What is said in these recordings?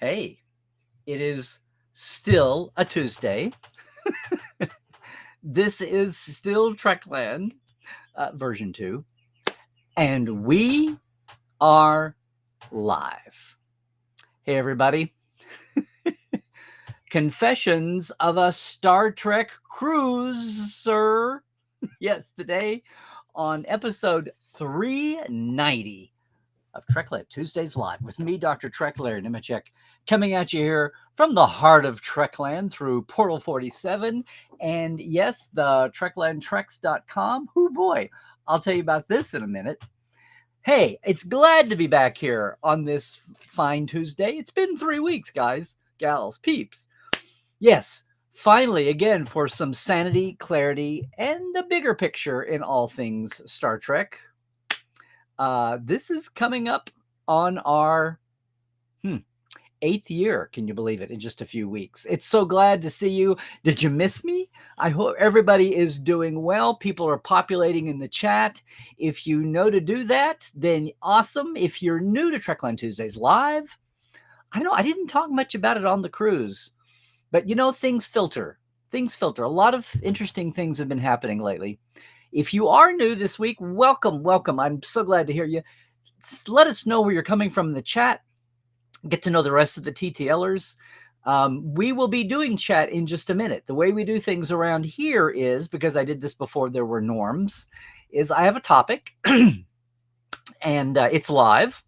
Hey, it is still a Tuesday. This is still Trekland version 2, and we are live. Hey, everybody. Confessions of a Star Trek cruiser. Yes, today on episode 390 of Trekland Tuesdays Live with me, Dr. Trekland Nemecek, coming at you here from the heart of Trekland through Portal 47. And yes, the TreklandTreks.com. Oh boy, I'll tell you about this in a minute. Hey, it's glad to be back here on this fine Tuesday. It's been 3 weeks, guys, gals, peeps. Yes, finally, again, for some sanity, clarity, and the bigger picture in all things Star Trek. This is coming up on our 8th year. Can you believe it? In just a few weeks. It's so glad to see you. Did you miss me? I hope everybody is doing well. People are populating in the chat. If you know to do that, then awesome. If you're new to Trekland Tuesdays Live, I don't know. I didn't talk much about it on the cruise, but things filter. Things filter. A lot of interesting things have been happening lately. If you are new this week, welcome. I'm so glad to hear you. Let us know where you're coming from in the chat. Get to know the rest of the TTLers. We will be doing chat in just a minute. The way we do things around here is, because I did this before there were norms, is I have a topic and it's live.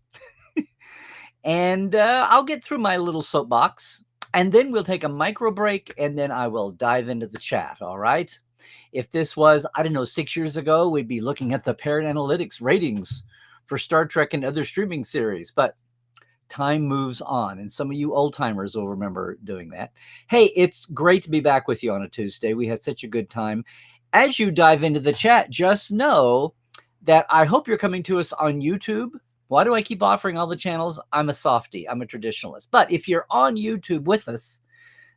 And I'll get through my little soapbox and then we'll take a micro break and then I will dive into the chat. All right. If this was, 6 years ago, we'd be looking at the Parent Analytics ratings for Star Trek and other streaming series. But time moves on, and some of you old timers will remember doing that. Hey, it's great to be back with you on a Tuesday. We had such a good time. As you dive into the chat, just know that I hope you're coming to us on YouTube. Why do I keep offering all the channels? I'm a softie. I'm a traditionalist. But if you're on YouTube with us,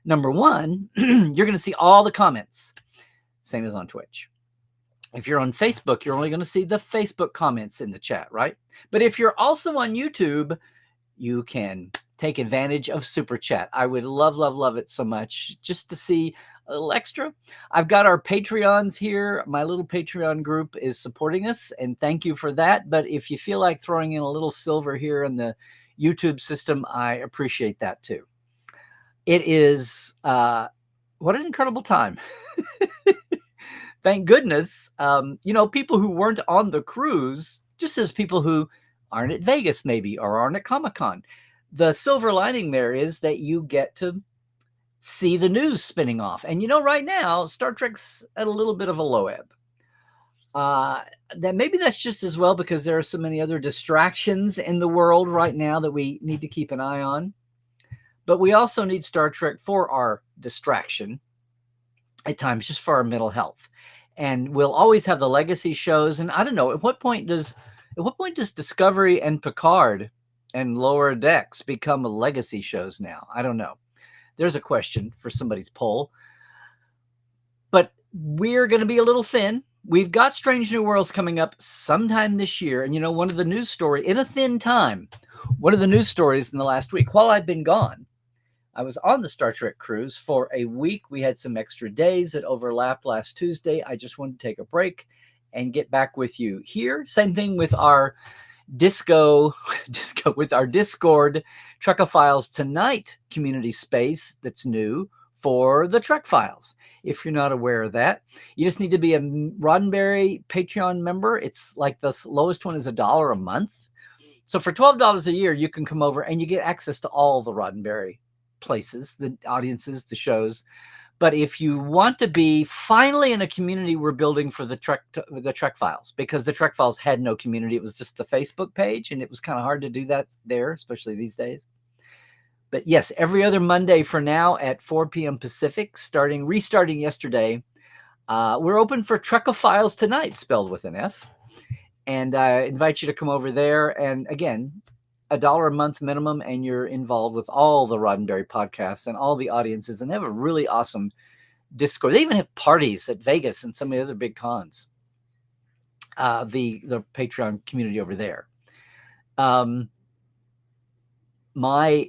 number one, you're going to see all the comments. Same as on Twitch. If you're on Facebook, you're only going to see the Facebook comments in the chat, right? But if you're also on YouTube, you can take advantage of Super Chat. I would love it so much just to see a little extra. I've got our Patreons here. My little Patreon group is supporting us, and thank you for that. But if you feel like throwing in a little silver here in the YouTube system, I appreciate that too. It is, what an incredible time. Thank goodness, people who weren't on the cruise, just as people who aren't at Vegas maybe or aren't at Comic-Con. The silver lining there is that you get to see the news spinning off. And right now, Star Trek's at a little bit of a low ebb. That's just as well because there are so many other distractions in the world right now that we need to keep an eye on. But we also need Star Trek for our distraction at times, just for our mental health. And we'll always have the legacy shows. And I don't know, at what point does Discovery and Picard and Lower Decks become legacy shows now? I don't know. There's a question for somebody's poll. But we're going to be a little thin. We've got Strange New Worlds coming up sometime this year. And one of the news stories, in a thin time, one of the news stories in the last week, while I've been gone, I was on the Star Trek cruise for a week. We had some extra days that overlapped last Tuesday. I just wanted to take a break and get back with you here. Same thing with our with our Discord Trekophiles Tonight community space that's new for the Trek Files. If you're not aware of that, you just need to be a Roddenberry Patreon member. It's like the lowest one is $1 a month. So for $12 a year, you can come over and you get access to all the Roddenberry places, the audiences, the shows. But if you want to be finally in a community we're building for the Trek Files, because the Trek Files had no community, it was just the Facebook page, and it was kind of hard to do that there, especially these days. But yes, every other Monday for now at 4 p.m. Pacific, restarting yesterday, we're open for Trekophiles Tonight, spelled with an F. And I invite you to come over there. And again, $1 a month minimum, and you're involved with all the Roddenberry podcasts and all the audiences, and they have a really awesome Discord. They even have parties at Vegas and some of the other big cons. The Patreon community over there. my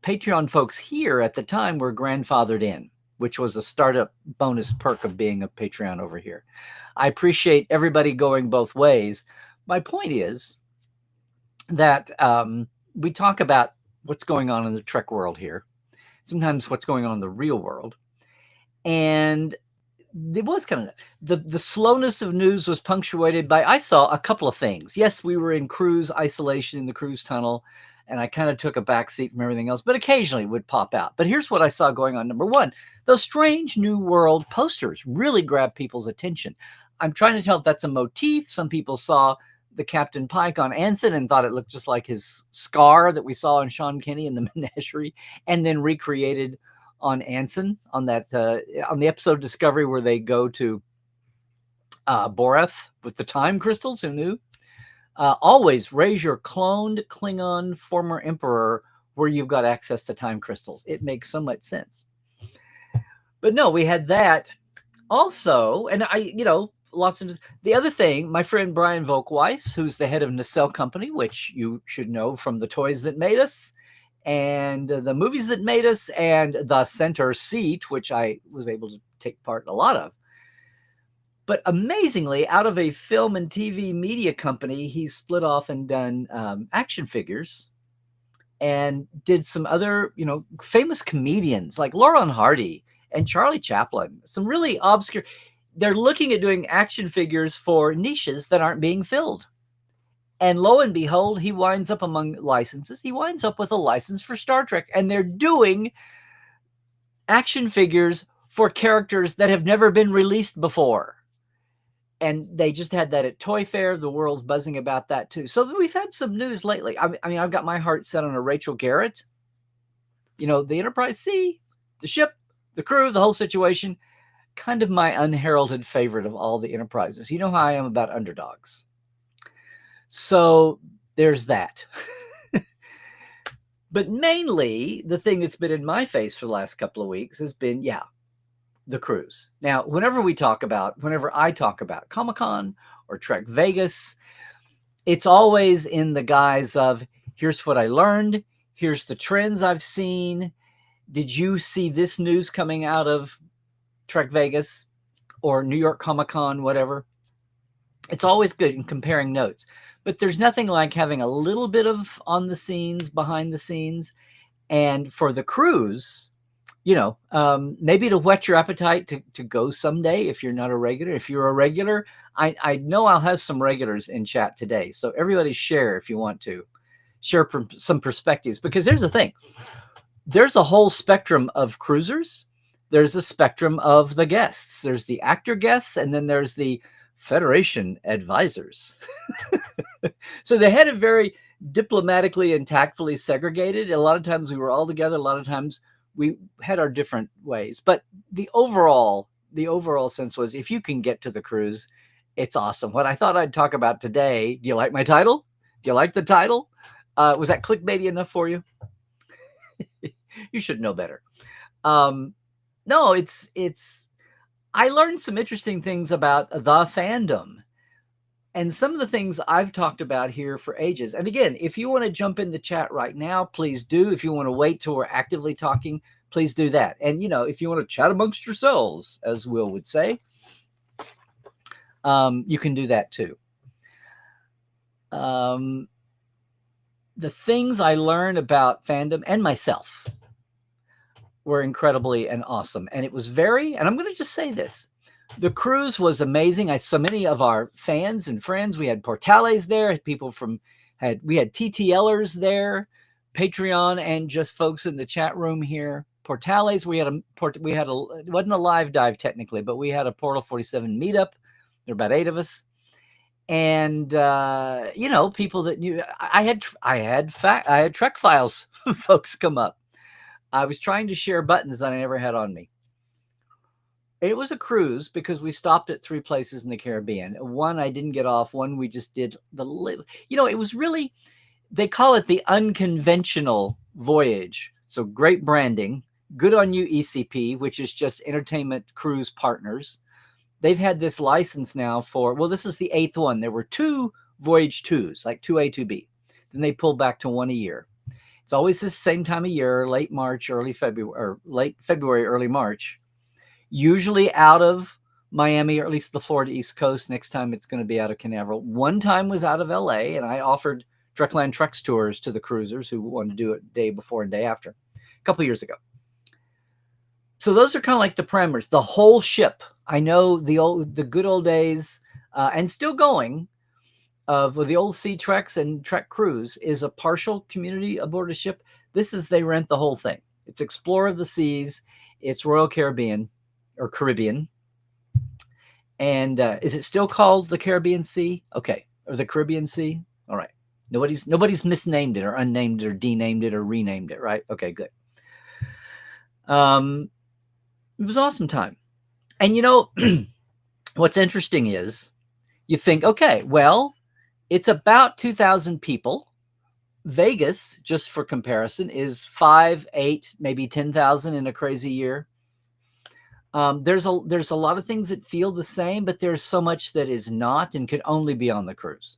Patreon folks here at the time were grandfathered in, which was a startup bonus perk of being a Patreon over here. I appreciate everybody going both ways. My point is that we talk about what's going on in the Trek world here, sometimes what's going on in the real world. And it was kind of the slowness of news was punctuated by, I saw a couple of things. Yes, we were in cruise isolation in the cruise tunnel, and I kind of took a backseat from everything else, but occasionally it would pop out. But here's what I saw going on. Number one, those strange New World posters really grabbed people's attention. I'm trying to tell if that's a motif. Some people saw the Captain Pike on Anson and thought it looked just like his scar that we saw in Sean Kenny in the Menagerie, and then recreated on Anson on that on the episode Discovery where they go to Boreth with the time crystals. Who knew? Always raise your cloned Klingon former emperor where you've got access to time crystals. It makes so much sense. But no, we had that also, and lots of the other thing. My friend Brian Volkweiss, who's the head of Nacelle Company, which you should know from the toys that made us and the movies that made us and the center seat, which I was able to take part in a lot of. But amazingly, out of a film and TV media company, he's split off and done action figures and did some other, famous comedians like Laurel and Hardy and Charlie Chaplin, some really obscure. They're looking at doing action figures for niches that aren't being filled. And lo and behold, he winds up among licenses. He winds up with a license for Star Trek. And they're doing action figures for characters that have never been released before. And they just had that at Toy Fair. The world's buzzing about that too. So we've had some news lately. I mean, I've got my heart set on a Rachel Garrett. The Enterprise C, the ship, the crew, the whole situation. Kind of my unheralded favorite of all the Enterprises. You know how I am about underdogs. So there's that. But mainly the thing that's been in my face for the last couple of weeks has been, the cruise. Now, whenever I talk about Comic-Con or Trek Vegas, it's always in the guise of, here's what I learned. Here's the trends I've seen. Did you see this news coming out of Trek Vegas or New York Comic-Con, whatever? It's always good in comparing notes. But there's nothing like having a little bit of on the scenes, behind the scenes. And for the cruise, maybe to whet your appetite to go someday if you're not a regular. If you're a regular, I know I'll have some regulars in chat today. So everybody share if you want to. Share some perspectives. Because here's the thing. There's a whole spectrum of cruisers. There's a spectrum of the guests. There's the actor guests, and then there's the Federation advisors. So they had it very diplomatically and tactfully segregated. A lot of times we were all together. A lot of times we had our different ways. But the overall sense was, if you can get to the cruise, it's awesome. What I thought I'd talk about today. Do you like my title? Do you like the title? Was that clickbaity enough for you? You should know better. No, it's. I learned some interesting things about the fandom and some of the things I've talked about here for ages. And again, if you want to jump in the chat right now, please do. If you want to wait till we're actively talking, please do that. And, if you want to chat amongst yourselves, as Will would say, you can do that too. The things I learned about fandom and myself were incredibly and awesome. And it was and I'm going to just say this, the cruise was amazing. So many of our fans and friends, we had Portales there, people we had TTLers there, Patreon, and just folks in the chat room here. Portales, it wasn't a live dive technically, but we had a Portal 47 meetup. There were about 8 of us. And, people that knew, I had Trek Files folks come up. I was trying to share buttons that I never had on me. It was a cruise because we stopped at 3 places in the Caribbean. One I didn't get off. One we just did it was really, they call it the unconventional voyage. So great branding. Good on you, ECP, which is just Entertainment Cruise Partners. They've had this license now this is the 8th one. There were 2 Voyage 2s, like 2A, 2B. Then they pulled back to 1 a year. It's always the same time of year, late March, early February, or late February, early March, usually out of Miami, or at least the Florida East Coast. Next time it's going to be out of Canaveral. One time was out of LA, and I offered Trekland Trex tours to the cruisers who wanted to do it day before and day after a couple of years ago. So those are kind of like the parameters. The whole ship. I know the good old days, and still going, of the old Sea Treks and Trek Cruise is a partial community aboard a ship. This is, they rent the whole thing. It's Explorer of the Seas. It's Royal Caribbean or Caribbean. And is it still called the Caribbean Sea? Okay. Or the Caribbean Sea? All right. Nobody's misnamed it or unnamed it or denamed it or renamed it, right? Okay, good. It was an awesome time. And you know, what's interesting is you think, okay, well, it's about 2,000 people. Vegas, just for comparison, is 5, 8, maybe 10,000 in a crazy year. There's a lot of things that feel the same, but there's so much that is not and could only be on the cruise.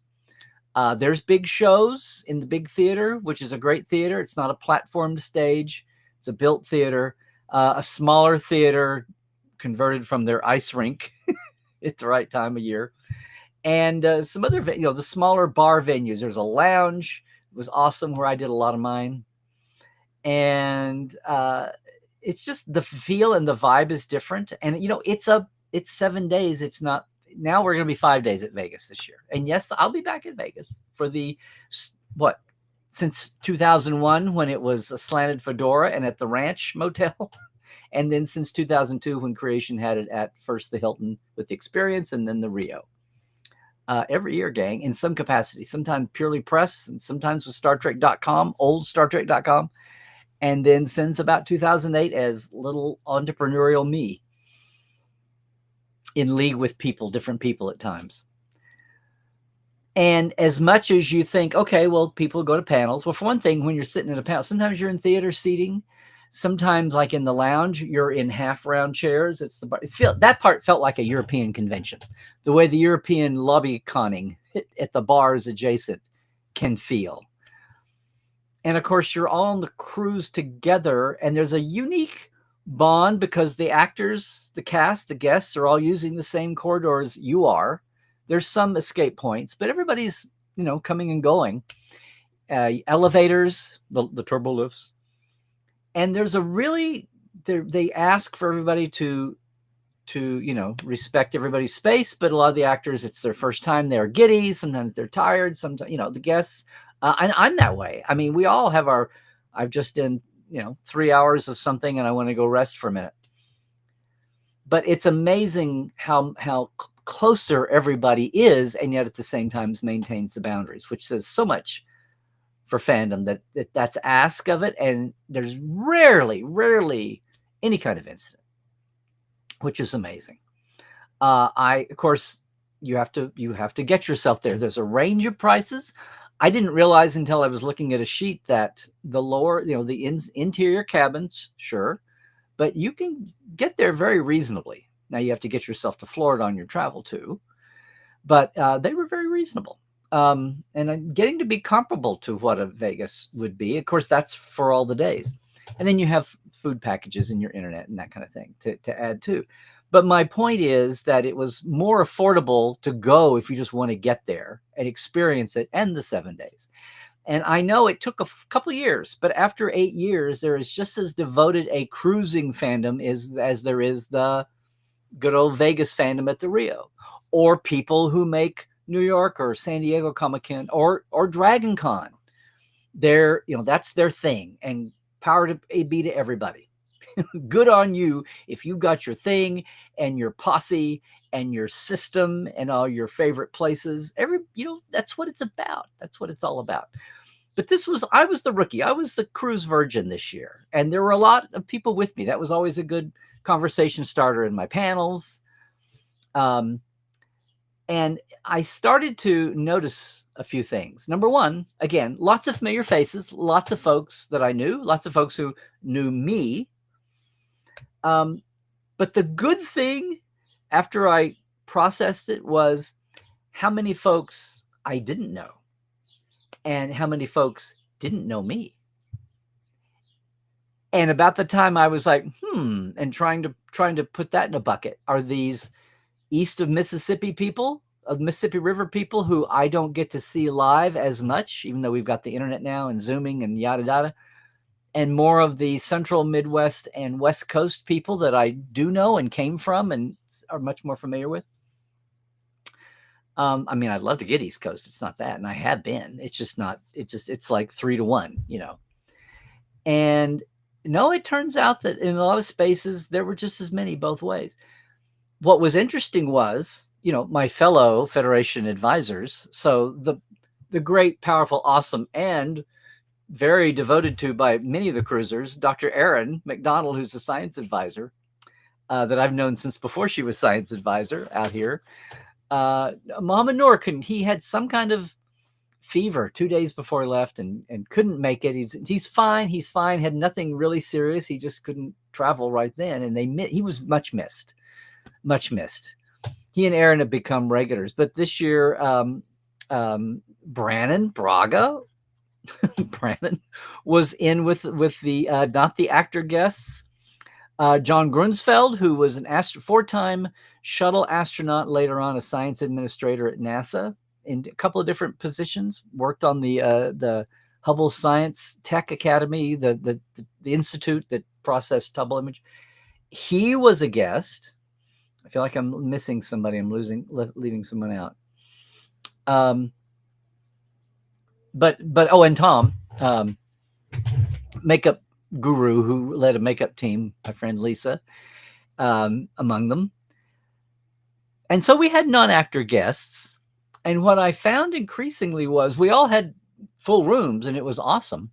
There's big shows in the big theater, which is a great theater. It's not a platformed stage. It's a built theater. A smaller theater converted from their ice rink at the right time of year. And some other, the smaller bar venues. There's a lounge. It was awesome where I did a lot of mine. And it's just the feel and the vibe is different. And, it's 7 days. It's not, now we're going to be 5 days at Vegas this year. And yes, I'll be back at Vegas for since 2001, when it was a slanted fedora and at the Ranch Motel. And then since 2002, when Creation had it at first the Hilton with the Experience and then the Rio. Every year, gang, in some capacity, sometimes purely press and sometimes with StarTrek.com, old StarTrek.com. And then since about 2008 as little entrepreneurial me in league with different people at times. And as much as you think, okay, well, people go to panels. Well, for one thing, when you're sitting at a panel, sometimes you're in theater seating. Sometimes, like in the lounge, you're in half round chairs. That part felt like a European convention. The way the European lobby conning at the bars adjacent can feel. And of course, you're all on the cruise together, and there's a unique bond because the actors, the cast, the guests are all using the same corridors you are. There's some escape points, but everybody's, coming and going. Elevators, the turbo lifts. And there's they ask for everybody to respect everybody's space, but a lot of the actors, it's their first time, they're giddy. Sometimes they're tired. Sometimes, the guests, and I'm that way. I mean, we all have I've just done, 3 hours of something and I want to go rest for a minute. But it's amazing how closer everybody is, and yet at the same time maintains the boundaries, which says so much for fandom that's asked of it. And there's rarely any kind of incident, which is amazing. Of course, you have to get yourself there. There's a range of prices. I didn't realize until I was looking at a sheet that the lower, the interior cabins, sure, but you can get there very reasonably. Now you have to get yourself to Florida on your travel too, but they were very reasonable. And getting to be comparable to what a Vegas would be. Of course, that's for all the days. And then you have food packages in your internet and that kind of thing to add to. But my point is that it was more affordable to go if you just want to get there and experience it, and the 7 days. And I know it took a couple of years, but after 8 years, there is just as devoted a cruising fandom as there is the good old Vegas fandom at the Rio, or people who make New York or San Diego Comic-Con or Dragon Con. That's their thing, and power to be to everybody. Good on you if you got your thing and your posse and your system and all your favorite places. That's what it's about. That's what it's all about. But I was the rookie. I was the cruise virgin this year, and there were a lot of people with me. That was always a good conversation starter in my panels. And I started to notice a few things. Number one, again, lots of familiar faces, lots of folks that I knew, lots of folks who knew me. But the good thing after I processed it was how many folks I didn't know and how many folks didn't know me. And about the time I was like, and trying to put that in a bucket. Are these east of Mississippi people, of Mississippi River people who I don't get to see live as much, even though we've got the internet now and Zooming and yada yada, and more of the central Midwest and West Coast people that I do know and came from and are much more familiar with? I mean, I'd love to get East Coast. It's not that, and I have been. It's just not. It's like 3-1, you know. And no, it turns out that in a lot of spaces there were just as many both ways. What was interesting was, you know, my fellow Federation advisors. So the great, powerful, awesome, and very devoted to by many of the cruisers, Dr. Erin McDonald, who's a science advisor that I've known since before she was science advisor out here. Mohammed Noor, he had some kind of fever 2 days before he left and couldn't make it. He's fine. He's fine. Had nothing really serious. He just couldn't travel right then. And he was much missed. He and Aaron have become regulars. But this year, Brannon Braga, Brannon was in with the not the actor guests. John Grunsfeld, who was an 4-time shuttle astronaut, later on a science administrator at NASA in a couple of different positions, worked on the Hubble Science Tech Academy, the institute that processed Hubble image. He was a guest. I feel like I'm missing somebody. I'm leaving someone out. But and Tom, makeup guru who led a makeup team, my friend Lisa, among them. And so we had non-actor guests. And what I found increasingly was we all had full rooms and it was awesome.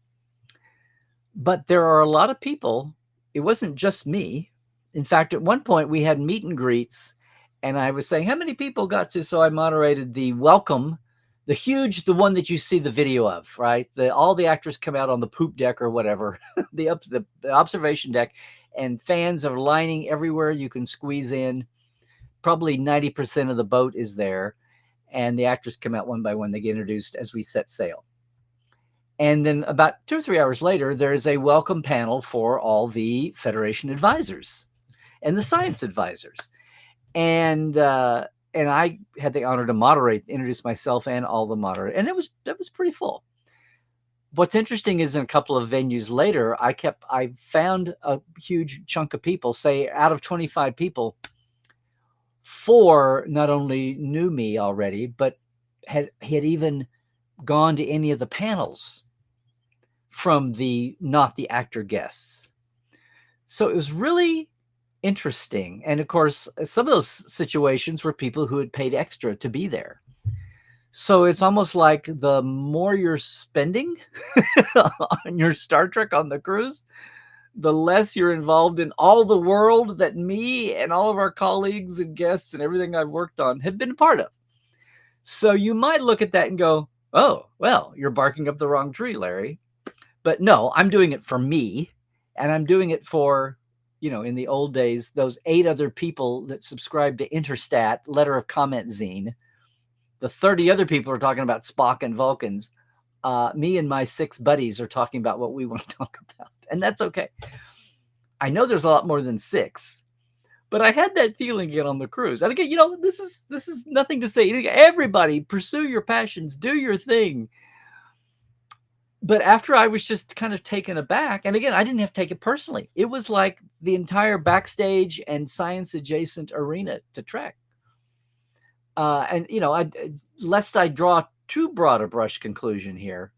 But there are a lot of people. It wasn't just me. In fact, at one point we had meet and greets and I was saying how many people got to, so I moderated the welcome, the one that you see the video of, right? All the actors come out on the poop deck or whatever, the observation deck, and fans are lining everywhere you can squeeze in. Probably 90% of the boat is there. And the actors come out one by one. They get introduced as we set sail. And then about 2 or 3 hours later, there's a welcome panel for all the Federation advisors and the science advisors. And I had the honor to introduce myself and all the moderators. And that was pretty full. What's interesting is in a couple of venues later, I found a huge chunk of people, say out of 25 people, 4 not only knew me already, but had even gone to any of the panels from not the actor guests. So it was really interesting. And of course, some of those situations were people who had paid extra to be there. So it's almost like the more you're spending on your Star Trek on the cruise, the less you're involved in all the world that me and all of our colleagues and guests and everything I've worked on have been a part of. So you might look at that and go, oh, well, you're barking up the wrong tree, Larry. But no, I'm doing it for me. And I'm doing it for, in the old days, those 8 other people that subscribed to Interstat, letter of comment zine. The 30 other people are talking about Spock and Vulcans. Me and my 6 buddies are talking about what we want to talk about. And that's okay. I know there's a lot more than 6, but I had that feeling again on the cruise. And again, this is nothing to say. Everybody pursue your passions, do your thing. But after I was just kind of taken aback, and again, I didn't have to take it personally. It was like the entire backstage and science adjacent arena to Trek. And lest I draw too broad a brush conclusion here,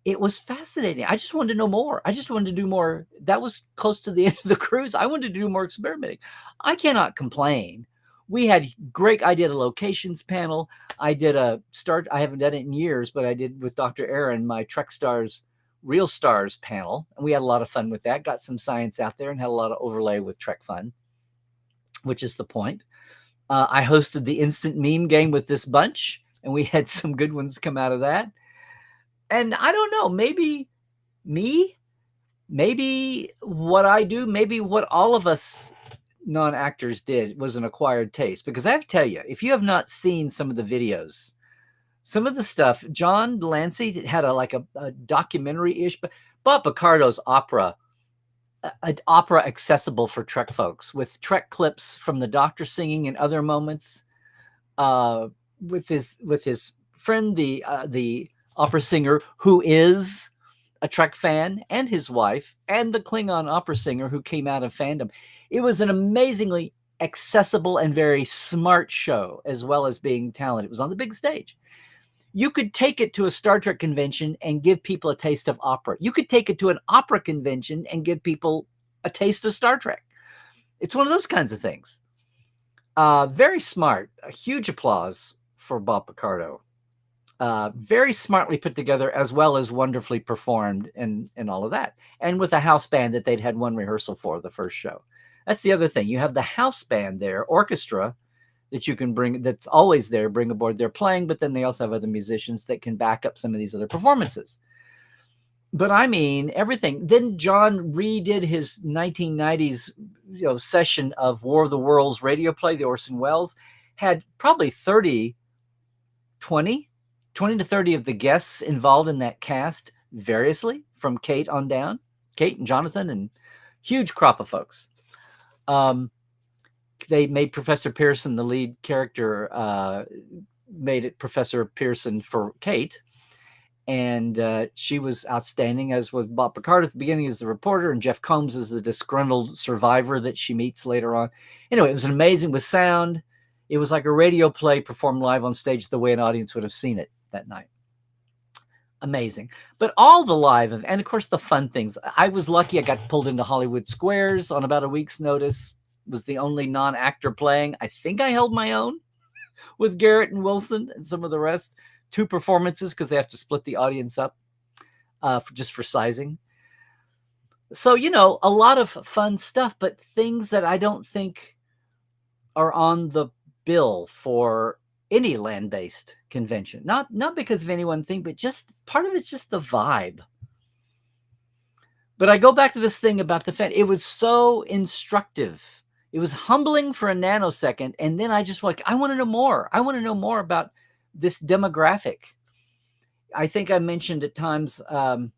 it was fascinating. I just wanted to know more. I just wanted to do more. That was close to the end of the cruise. I wanted to do more experimenting. I cannot complain. We had great. I did a locations panel. I haven't done it in years, but I did with Dr. Aaron, my Trek Stars, Real Stars panel. And we had a lot of fun with that. Got some science out there and had a lot of overlay with Trek fun, which is the point. I hosted the instant meme game with this bunch, and we had some good ones come out of that. And I don't know, maybe what I do, maybe what all of us non-actors did was an acquired taste. Because I have to tell you, if you have not seen some of the videos, some of the stuff, John Delancey had a documentary-ish, but Bob Picardo's opera an opera accessible for Trek folks, with Trek clips from the Doctor singing and other moments, uh, with his friend, the opera singer who is a Trek fan, and his wife, and the Klingon opera singer who came out of fandom. It was an amazingly accessible and very smart show, as well as being talented. It was on the big stage. You could take it to a Star Trek convention and give people a taste of opera. You could take it to an opera convention and give people a taste of Star Trek. It's one of those kinds of things. Very smart. A huge applause for Bob Picardo. Very smartly put together, as well as wonderfully performed, and all of that. And with a house band that they'd had one rehearsal for the first show. That's the other thing. You have the house band there, orchestra, that you can bring, that's always there, bring aboard. They're playing, but then they also have other musicians that can back up some of these other performances. But I mean, everything. Then John redid his 1990s session of War of the Worlds radio play, the Orson Welles, had probably 20 to 30 of the guests involved in that cast, variously, from Kate on down, Kate and Jonathan, and huge crop of folks. They made Professor Pearson, the lead character, made it Professor Pearson for Kate. And she was outstanding, as was Bob Picard at the beginning as the reporter, and Jeff Combs as the disgruntled survivor that she meets later on. Anyway, it was amazing with sound. It was like a radio play performed live on stage the way an audience would have seen it that night. Amazing. But all the live, and of course the fun things. I was lucky I got pulled into Hollywood Squares on about a week's notice. Was the only non-actor playing. I think I held my own with Garrett and Wilson and some of the rest. 2 performances, because they have to split the audience up for sizing. So, a lot of fun stuff, but things that I don't think are on the bill for any land-based convention. Not because of any one thing, but just part of it's just the vibe. But I go back to this thing about the fan. It was so instructive. It was humbling for a nanosecond, and then I just I want to know more. I want to know more about this demographic. I think I mentioned at times, I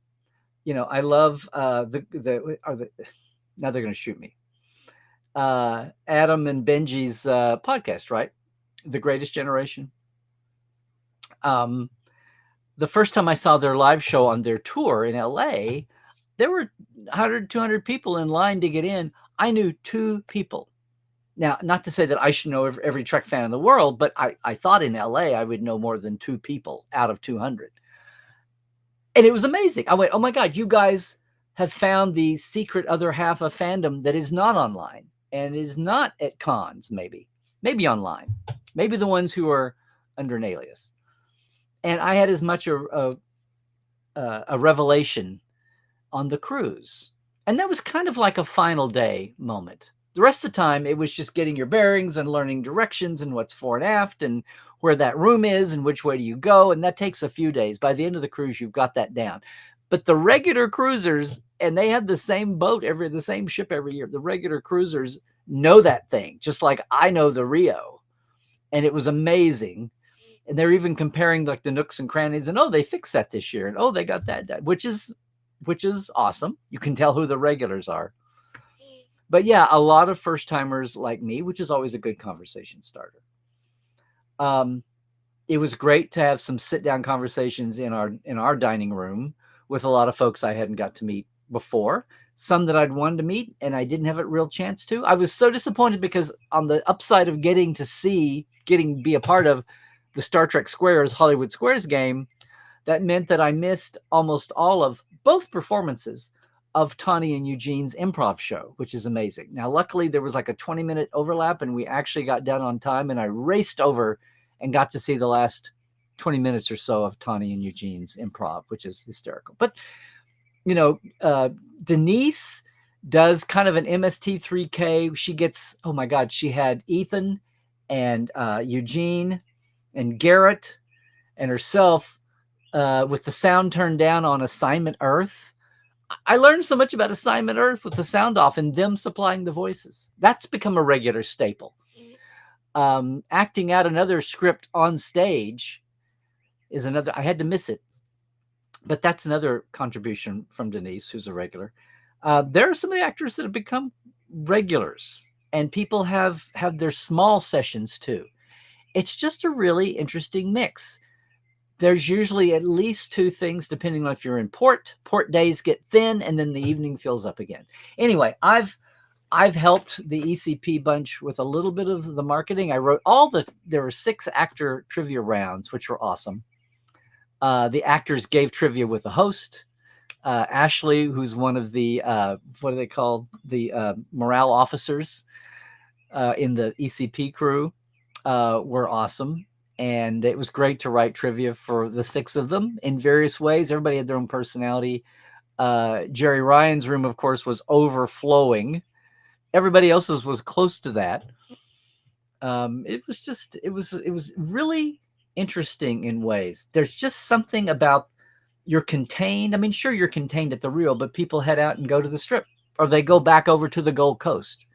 love now they're going to shoot me. Adam and Benji's podcast, right? The Greatest Generation. The first time I saw their live show on their tour in LA, there were 100, 200 people in line to get in. I knew 2 people. Now, not to say that I should know every Trek fan in the world, but I thought in LA I would know more than 2 people out of 200. And it was amazing. I went, oh my God, you guys have found the secret other half of fandom that is not online and is not at cons, maybe online, maybe the ones who are under an alias. And I had as much a revelation on the cruise. And that was kind of like a final day moment. The rest of the time, it was just getting your bearings and learning directions and what's fore and aft and where that room is and which way do you go. And that takes a few days. By the end of the cruise, you've got that down. But the regular cruisers, and they have the same the same ship every year. The regular cruisers know that thing, just like I know the Rio. And it was amazing. And they're even comparing like the nooks and crannies, and they fixed that this year, and they got that, which is awesome. You can tell who the regulars are. But yeah, a lot of first timers like me, which is always a good conversation starter. It was great to have some sit down conversations in our dining room with a lot of folks I hadn't got to meet before. Some that I'd wanted to meet and I didn't have a real chance to. I was so disappointed because on the upside of getting to be a part of the Star Trek Squares Hollywood Squares game, that meant that I missed almost all of both performances of Tawny and Eugene's improv show, which is amazing. Now, luckily, there was like a 20-minute overlap, and we actually got done on time, and I raced over and got to see the last 20 minutes or so of Tawny and Eugene's improv, which is hysterical. But, Denise does kind of an MST3K. She gets, oh my God, she had Ethan and Eugene and Garrett and herself with the sound turned down on Assignment Earth. I learned so much about Assignment Earth with the sound off and them supplying the voices. That's become a regular staple. Acting out another script on stage is another. I had to miss it. But that's another contribution from Denise, who's a regular. There are some of the actors that have become regulars, and people have their small sessions too. It's just a really interesting mix. There's usually at least two things, depending on if you're in port. Port days get thin, and then the evening fills up again. Anyway, I've helped the ECP bunch with a little bit of the marketing. I wrote there were 6 actor trivia rounds, which were awesome. The actors gave trivia with a host. Ashley, who's one of the, what are they called? The morale officers in the ECP crew, were awesome. And it was great to write trivia for the 6 of them in various ways. Everybody had their own personality. Jerry Ryan's room, of course, was overflowing. Everybody else's was close to that. It was really interesting in ways. There's just something about, you're contained. I mean, sure, you're contained at the Rio, but people head out and go to the Strip, or they go back over to the Gold Coast.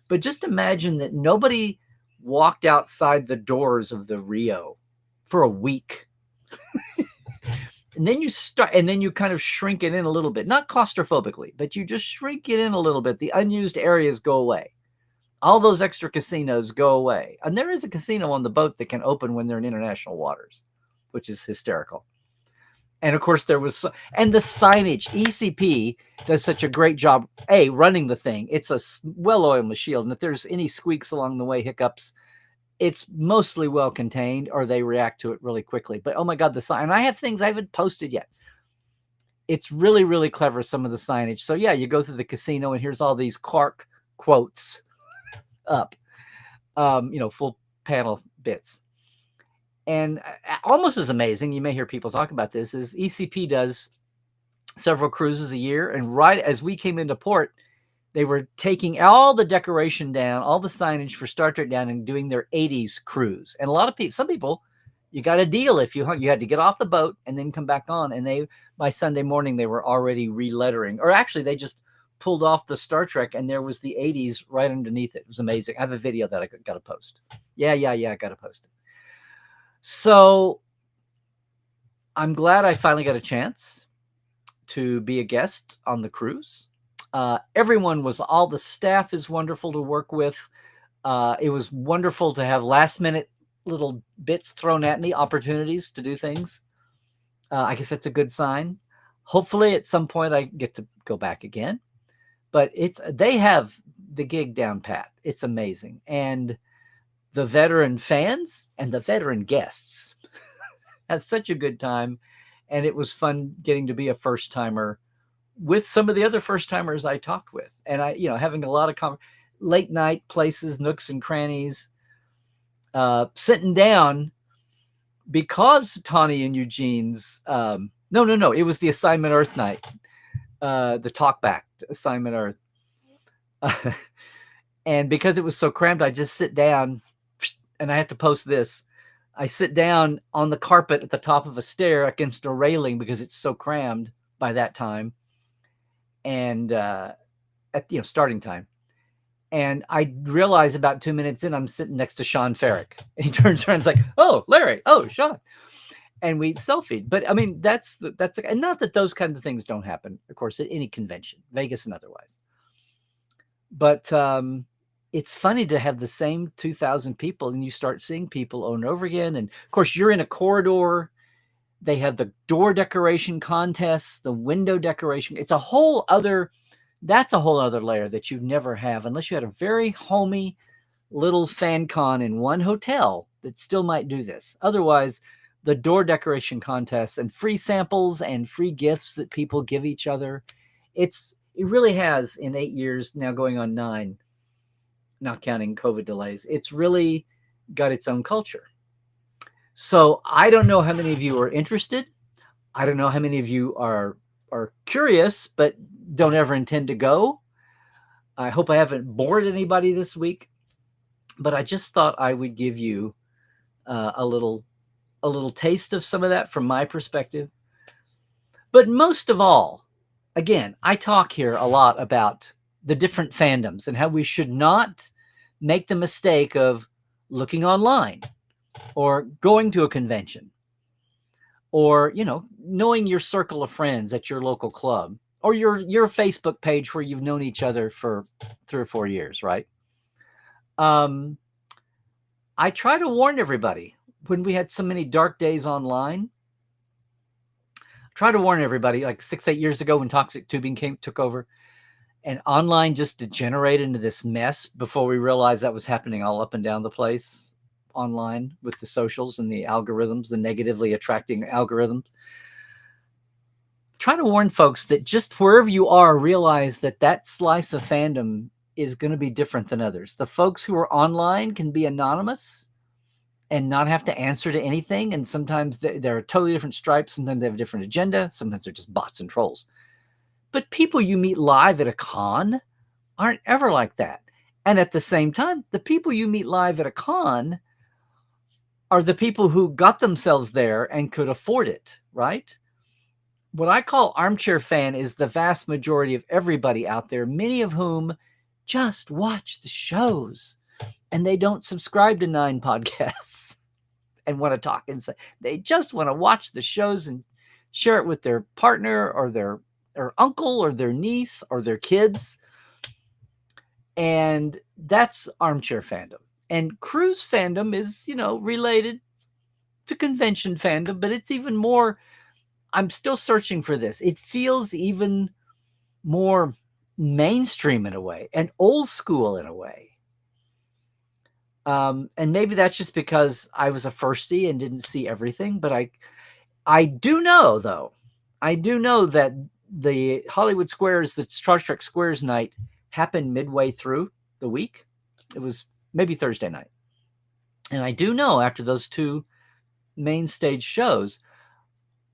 But just imagine that nobody walked outside the doors of the Rio for a week. And then you kind of shrink it in a little bit, not claustrophobically, but you just shrink it in a little bit. The unused areas go away. All those extra casinos go away. And there is a casino on the boat that can open when they're in international waters, which is hysterical. And of course and the signage, ECP does such a great job, running the thing. It's a well-oiled machine. And if there's any squeaks along the way, hiccups, it's mostly well contained, or they react to it really quickly. But oh my God, the sign, and I have things I haven't posted yet. It's really, really clever, some of the signage. So yeah, you go through the casino and here's all these Quark quotes up, full panel bits. And almost as amazing, you may hear people talk about this, is ECP does several cruises a year. And right as we came into port, they were taking all the decoration down, all the signage for Star Trek down, and doing their 80s cruise. And a lot of people, some people, you got a deal if you had to get off the boat and then come back on. And by Sunday morning, they were already re-lettering. Or actually, they just pulled off the Star Trek, and there was the 80s right underneath it. It was amazing. I have a video that I got to post. Yeah, I got to post it. So I'm glad I finally got a chance to be a guest on the cruise. All the staff is wonderful to work with. It was wonderful to have last minute little bits thrown at me, opportunities to do things. I guess that's a good sign. Hopefully at some point I get to go back again, but they have the gig down pat. It's amazing. And the veteran fans and the veteran guests had such a good time. And it was fun getting to be a first timer with some of the other first timers I talked with. And having a lot of late night places, nooks and crannies, sitting down, because Tawny and Eugene's, no, it was the Assignment Earth night, the talkback Assignment Earth. And because it was so cramped, I just sit down, and I have to post this. I sit down on the carpet at the top of a stair against a railing because it's so crammed by that time. And at starting time. And I realize about 2 minutes in, I'm sitting next to Sean Farrick. And he turns around and is like, "Oh, Larry. Oh, Sean." And we selfied. But I mean, and not that those kind of things don't happen, of course, at any convention, Vegas and otherwise. But it's funny to have the same 2,000 people, and you start seeing people over and over again. And of course, you're in a corridor. They have the door decoration contests, the window decoration. That's a whole other layer that you never have unless you had a very homey little fan con in one hotel that still might do this. Otherwise, the door decoration contests and free samples and free gifts that people give each other, it really has, in 8 years, now going on 9, not counting COVID delays, it's really got its own culture. So I don't know how many of you are interested. I don't know how many of you are curious, but don't ever intend to go. I hope I haven't bored anybody this week, but I just thought I would give you a little taste of some of that from my perspective. But most of all, again, I talk here a lot about the different fandoms and how we should not make the mistake of looking online or going to a convention or, knowing your circle of friends at your local club or your Facebook page where you've known each other for 3 or 4 years, right? I try to warn everybody when we had so many dark days online. Try to warn everybody, like 6-8 years ago when toxic tubing took over, and online just degenerated into this mess before we realized that was happening all up and down the place online with the socials and the algorithms, the negatively attracting algorithms. Try to warn folks that just wherever you are, realize that that slice of fandom is going to be different than others. The folks who are online can be anonymous and not have to answer to anything. And sometimes they're totally different stripes. Sometimes they have a different agenda. Sometimes they're just bots and trolls. But people you meet live at a con aren't ever like that. And at the same time, the people you meet live at a con are the people who got themselves there and could afford it, right? What I call armchair fan is the vast majority of everybody out there, many of whom just watch the shows and they don't subscribe to 9 podcasts and want to talk and say they just want to watch the shows and share it with their partner or their uncle or their niece or their kids. And that's armchair fandom. And cruise fandom is, related to convention fandom, but it's even more, I'm still searching for this. It feels even more mainstream in a way and old school in a way. And maybe that's just because I was a firstie and didn't see everything, but I do know that the Hollywood Squares, the Star Trek Squares night happened midway through the week. It was maybe Thursday night. And I do know after those 2 main stage shows,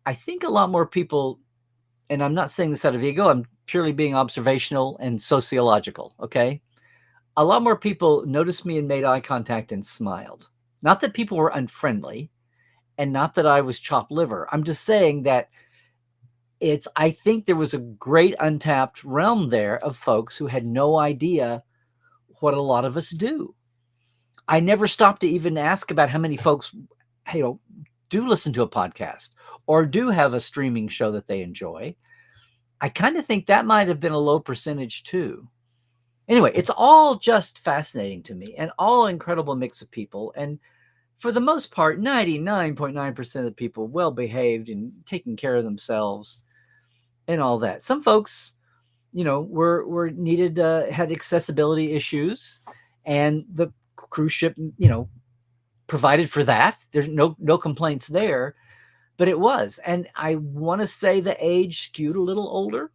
I think a lot more people, and I'm not saying this out of ego, I'm purely being observational and sociological, okay? A lot more people noticed me and made eye contact and smiled. Not that people were unfriendly and not that I was chopped liver. I'm just saying that I think there was a great untapped realm there of folks who had no idea what a lot of us do. I never stopped to even ask about how many folks, do listen to a podcast or do have a streaming show that they enjoy. I kind of think that might have been a low percentage too. Anyway, it's all just fascinating to me and all incredible mix of people. And for the most part, 99.9% of the people well-behaved and taking care of themselves and all that. Some folks, were needed, had accessibility issues, and the cruise ship, provided for that. There's no complaints there, but it was. And I want to say the age skewed a little older.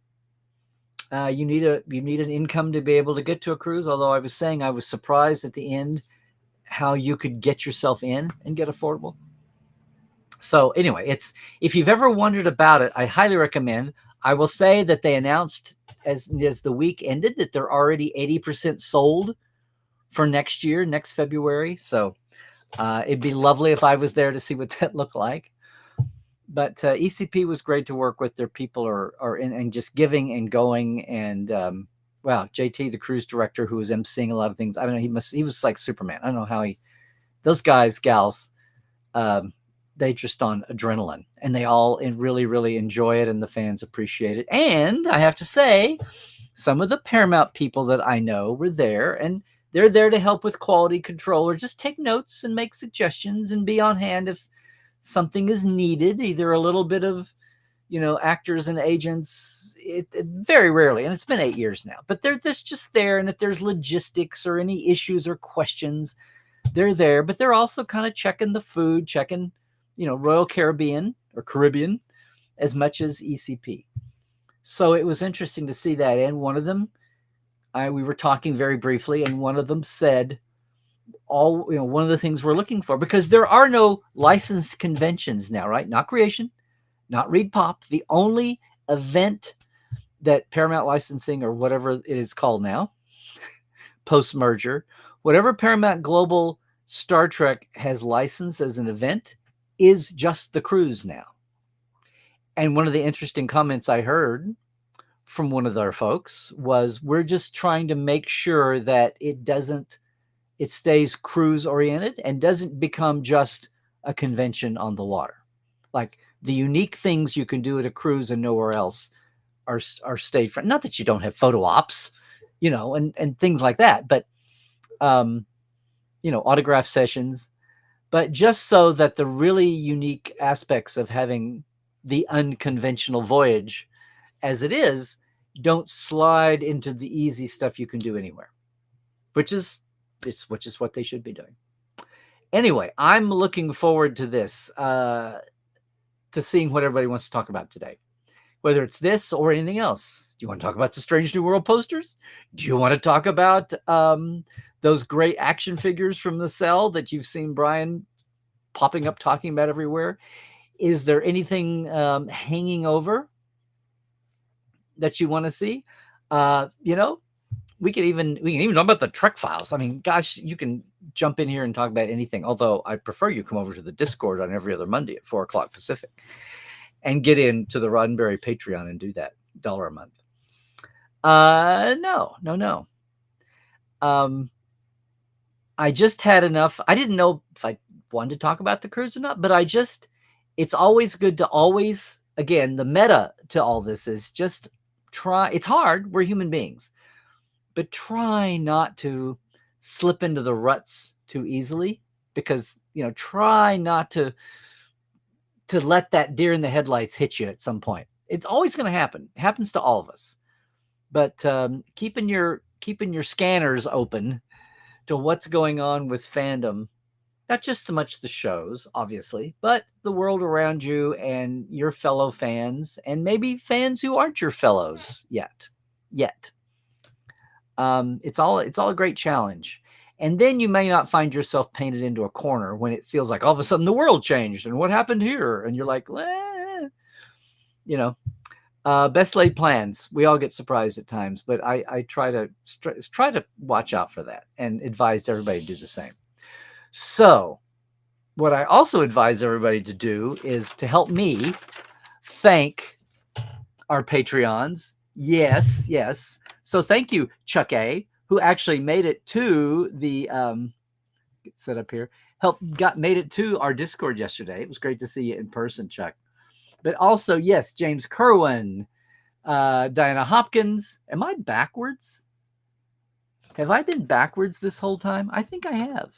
You need an income to be able to get to a cruise. Although I was saying I was surprised at the end how you could get yourself in and get affordable. So anyway, if you've ever wondered about it, I highly recommend. I will say that they announced as the week ended that they're already 80% sold for next year, next February. So it'd be lovely if I was there to see what that looked like. But ECP was great to work with. Their people are in and just giving and going. And JT, the cruise director who was emceeing a lot of things, I don't know, he was like Superman. I don't know how those guys, gals, they just on adrenaline, and they all really, really enjoy it, and the fans appreciate it. And I have to say, some of the Paramount people that I know were there, and they're there to help with quality control or just take notes and make suggestions and be on hand if something is needed, either a little bit of, actors and agents, it very rarely, and it's been 8 years now, but they're just there. And if there's logistics or any issues or questions, they're there, but they're also kind of checking the food, checking, Royal Caribbean or Caribbean as much as ECP. So it was interesting to see that. And one of them, we were talking very briefly, and one of them said, one of the things we're looking for, because there are no licensed conventions now, right? Not Creation, not Reed Pop. The only event that Paramount Licensing, or whatever it is called now, post-merger, whatever Paramount Global Star Trek has licensed as an event is just the cruise now. And one of the interesting comments I heard from one of our folks was, we're just trying to make sure that it stays cruise oriented and doesn't become just a convention on the water. Like the unique things you can do at a cruise and nowhere else our stage friend. Not that you don't have photo ops, and things like that, but autograph sessions, but just so that the really unique aspects of having the unconventional voyage as it is don't slide into the easy stuff you can do anywhere, which is what they should be doing. Anyway, I'm looking forward to this, to seeing what everybody wants to talk about today, whether it's this or anything else. Do you want to talk about the Strange New World posters? Do you want to talk about those great action figures from the cell that you've seen Brian popping up talking about everywhere? Is there anything hanging over that you want to see? We can even talk about the Trek files. I mean, gosh, you can jump in here and talk about anything. Although I prefer you come over to the Discord on every other Monday at 4:00 Pacific and get into the Roddenberry Patreon and do that $1 a month. No. I just had enough. I didn't know if I wanted to talk about the cruise or not, but it's always good to always, again, the meta to all this is just try. It's hard. We're human beings. But try not to slip into the ruts too easily, because, try not to let that deer in the headlights hit you at some point. It's always going to happen. It happens to all of us. But keeping your scanners open to what's going on with fandom, not just so much the shows, obviously, but the world around you and your fellow fans, and maybe fans who aren't your fellows yet. It's all a great challenge. And then you may not find yourself painted into a corner when it feels like all of a sudden the world changed and what happened here? And you're like, best laid plans. We all get surprised at times, but I try to watch out for that and advise everybody to do the same. So what I also advise everybody to do is to help me thank our Patreons. Yes. So thank you, Chuck A., who actually made it to the get set up here. Made it to our Discord yesterday. It was great to see you in person, Chuck. But also, yes, James Kerwin, Diana Hopkins. Am I backwards? Have I been backwards this whole time? I think I have.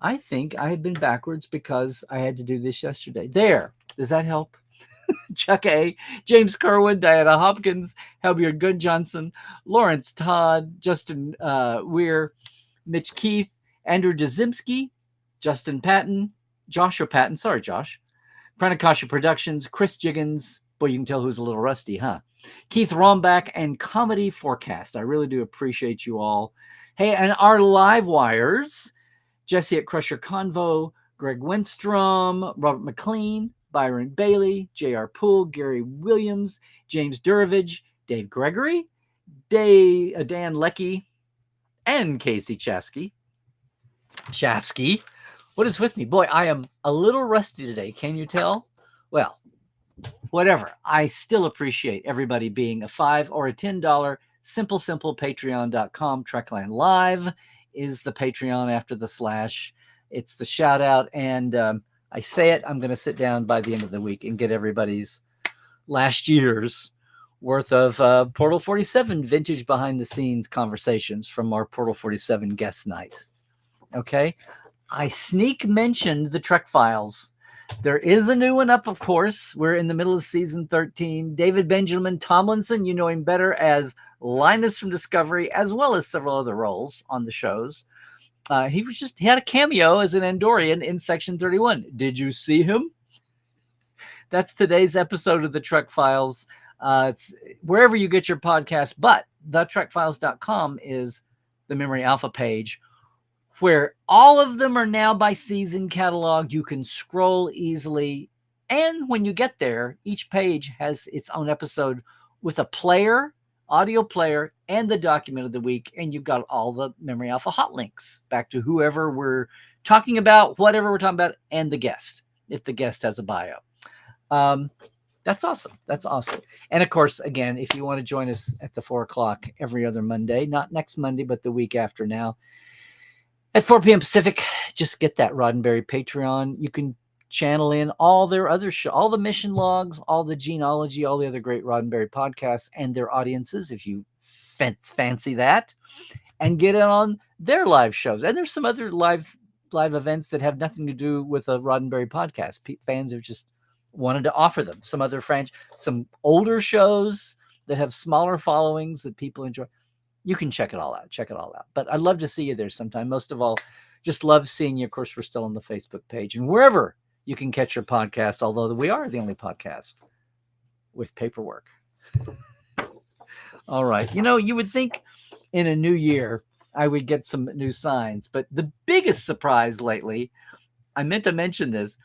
I think I had been backwards because I had to do this yesterday. There. Does that help? Chuck A., James Kerwin, Diana Hopkins, Helbjörn Gunjohnson, Lawrence Todd, Justin Weir, Mitch Keith, Andrew Jazimski, Justin Patton, Joshua Patton, sorry, Josh, Pranakasha Productions, Chris Jiggins, boy, you can tell who's a little rusty, huh? Keith Rombach, and Comedy Forecast. I really do appreciate you all. Hey, and our live wires, Jesse at Crusher Convo, Greg Winstrom, Robert McLean, Byron Bailey, J.R. Poole, Gary Williams, James Durovich, Dave Gregory, Dan Leckie, and Casey Shafsky. What is with me? Boy, I am a little rusty today. Can you tell? Well, whatever. I still appreciate everybody being a $5 or a $10 simple patreon.com. Trekland Live is the Patreon after the /. It's the shout out. And I say it, I'm going to sit down by the end of the week and get everybody's last year's worth of Portal 47 vintage behind the scenes conversations from our Portal 47 guest night. Okay. I sneak mentioned the Trek Files. There is a new one up, of course. We're in the middle of season 13. David Benjamin Tomlinson, you know him better as Linus from Discovery, as well as several other roles on the shows. He had a cameo as an Andorian in Section 31. Did you see him? That's today's episode of the Trek Files. It's wherever you get your podcast, but thetrekfiles.com is the Memory Alpha page, where all of them are now by season cataloged. You can scroll easily. And when you get there, each page has its own episode with a player, audio player, and the document of the week. And you've got all the Memory Alpha hot links back to whoever we're talking about, whatever we're talking about, and the guest, if the guest has a bio. That's awesome. And of course, again, if you want to join us at the 4:00 every other Monday, not next Monday, but the week after now, at 4 p.m. Pacific, just get that Roddenberry Patreon. You can channel in all their other all the mission logs, all the genealogy, all the other great Roddenberry podcasts and their audiences, if you fancy that, and get in on their live shows. And there's some other live events that have nothing to do with a Roddenberry podcast. Fans have just wanted to offer them some other some older shows that have smaller followings that people enjoy. You can check it all out. But I'd love to see you there sometime. Most of all, just love seeing you. Of course, we're still on the Facebook page and wherever you can catch your podcast, although we are the only podcast with paperwork. All right. You would think in a new year, I would get some new signs, but the biggest surprise lately, I meant to mention this,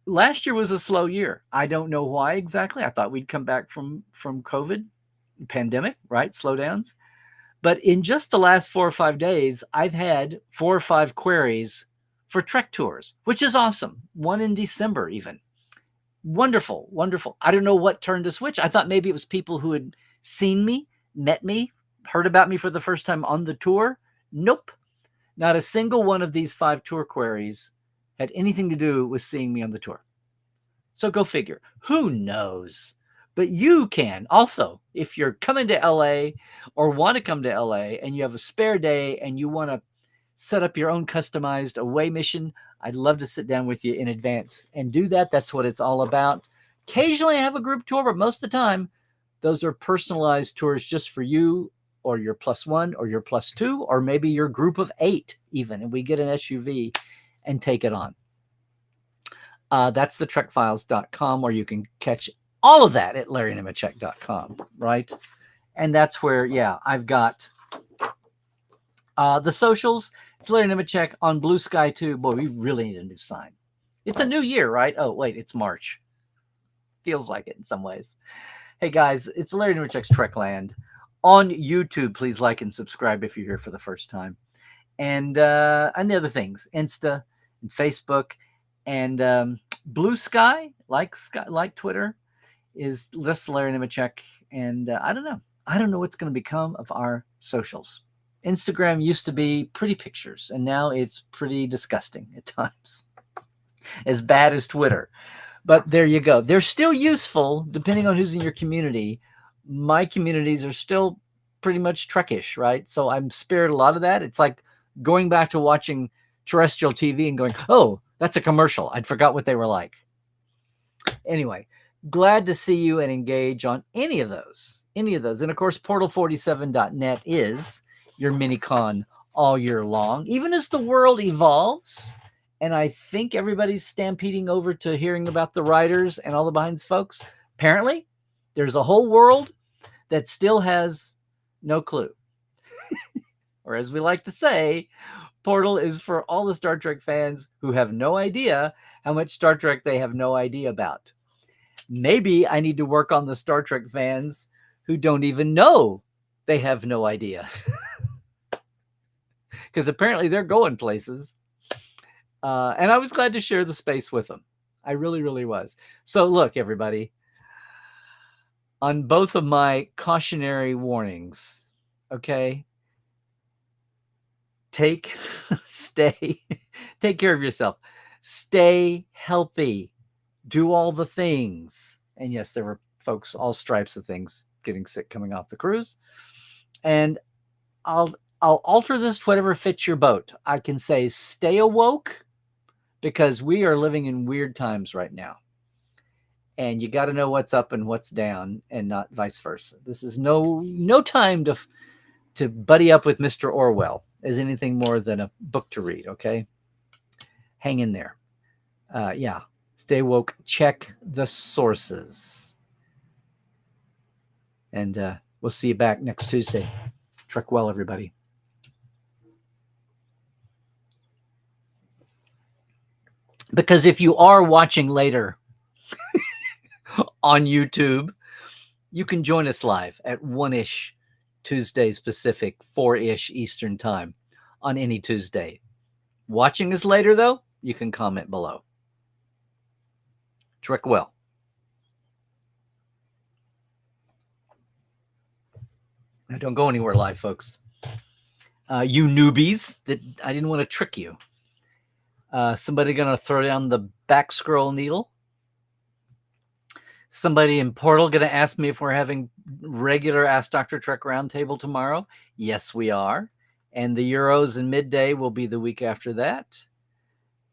last year was a slow year. I don't know why exactly. I thought we'd come back from COVID pandemic, right? Slowdowns. But in just the last 4 or 5 days, I've had 4 or 5 queries for Trek tours, which is awesome. One in December even. Wonderful, wonderful. I don't know what turned the switch. I thought maybe it was people who had seen me, met me, heard about me for the first time on the tour. Nope. Not a single one of these 5 tour queries had anything to do with seeing me on the tour. So go figure. Who knows? But you can also, if you're coming to LA or want to come to LA and you have a spare day and you want to set up your own customized away mission, I'd love to sit down with you in advance and do that. That's what it's all about. Occasionally I have a group tour, but most of the time, those are personalized tours just for you or your +1 or your +2, or maybe your group of 8 even, and we get an SUV and take it on. That's the trekfiles.com, where you can catch all of that at LarryNemecek.com, right? And that's where, I've got the socials. It's Larry Nemecek on Blue Sky too. Boy, we really need a new sign. It's a new year, right? Oh, wait, it's March. Feels like it in some ways. Hey, guys, it's Larry Nemecek's Trekland. On YouTube, please like and subscribe if you're here for the first time. And the other things, Insta and Facebook and Blue Sky, like Twitter, is just Larry Nemecek. And I don't know what's going to become of our socials. Instagram used to be pretty pictures, and now it's pretty disgusting at times. As bad as Twitter. But there you go. They're still useful, depending on who's in your community. My communities are still pretty much Trekish, right? So I'm spared a lot of that. It's like going back to watching terrestrial TV and going, oh, that's a commercial. I'd forgot what they were like. Anyway, glad to see you and engage on any of those. And of course, portal47.net is your mini-con all year long, even as the world evolves. And I think everybody's stampeding over to hearing about the writers and all the behind folks. Apparently, there's a whole world that still has no clue. Or as we like to say, Portal is for all the Star Trek fans who have no idea how much Star Trek they have no idea about. Maybe I need to work on the Star Trek fans who don't even know they have no idea. Because apparently they're going places. And I was glad to share the space with them. I really, really was. So look, everybody, on both of my cautionary warnings, okay, take care of yourself. Stay healthy. Do all the things. And yes, there were folks, all stripes of things, getting sick coming off the cruise. And I'll alter this to whatever fits your boat. I can say stay awoke, because we are living in weird times right now. And you got to know what's up and what's down, and not vice versa. This is no time to buddy up with Mr. Orwell as anything more than a book to read, okay? Hang in there. Stay woke. Check the sources. And we'll see you back next Tuesday. Trek well, everybody. Because if you are watching later on YouTube, you can join us live at 1-ish Tuesdays Pacific, 4-ish Eastern time on any Tuesday. Watching us later, though, you can comment below. Trek well. Now, don't go anywhere live, folks. You newbies, that I didn't want to trick you. Somebody going to throw down the back scroll needle. Somebody in Portal going to ask me if we're having regular Ask Dr. Trek roundtable tomorrow. Yes, we are. And the Euros and midday will be the week after that.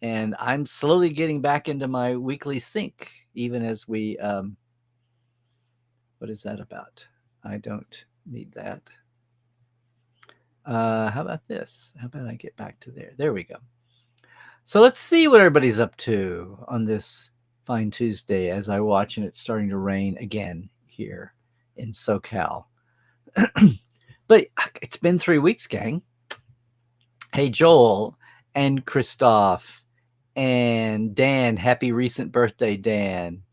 And I'm slowly getting back into my weekly sync, even as we, what is that about? I don't need that. How about this? How about I get back to there? There we go. So let's see what everybody's up to on this fine Tuesday as I watch, and it's starting to rain again here in SoCal. But it's been 3 weeks, gang. Hey, Joel and Christoph and Dan. Happy recent birthday, Dan.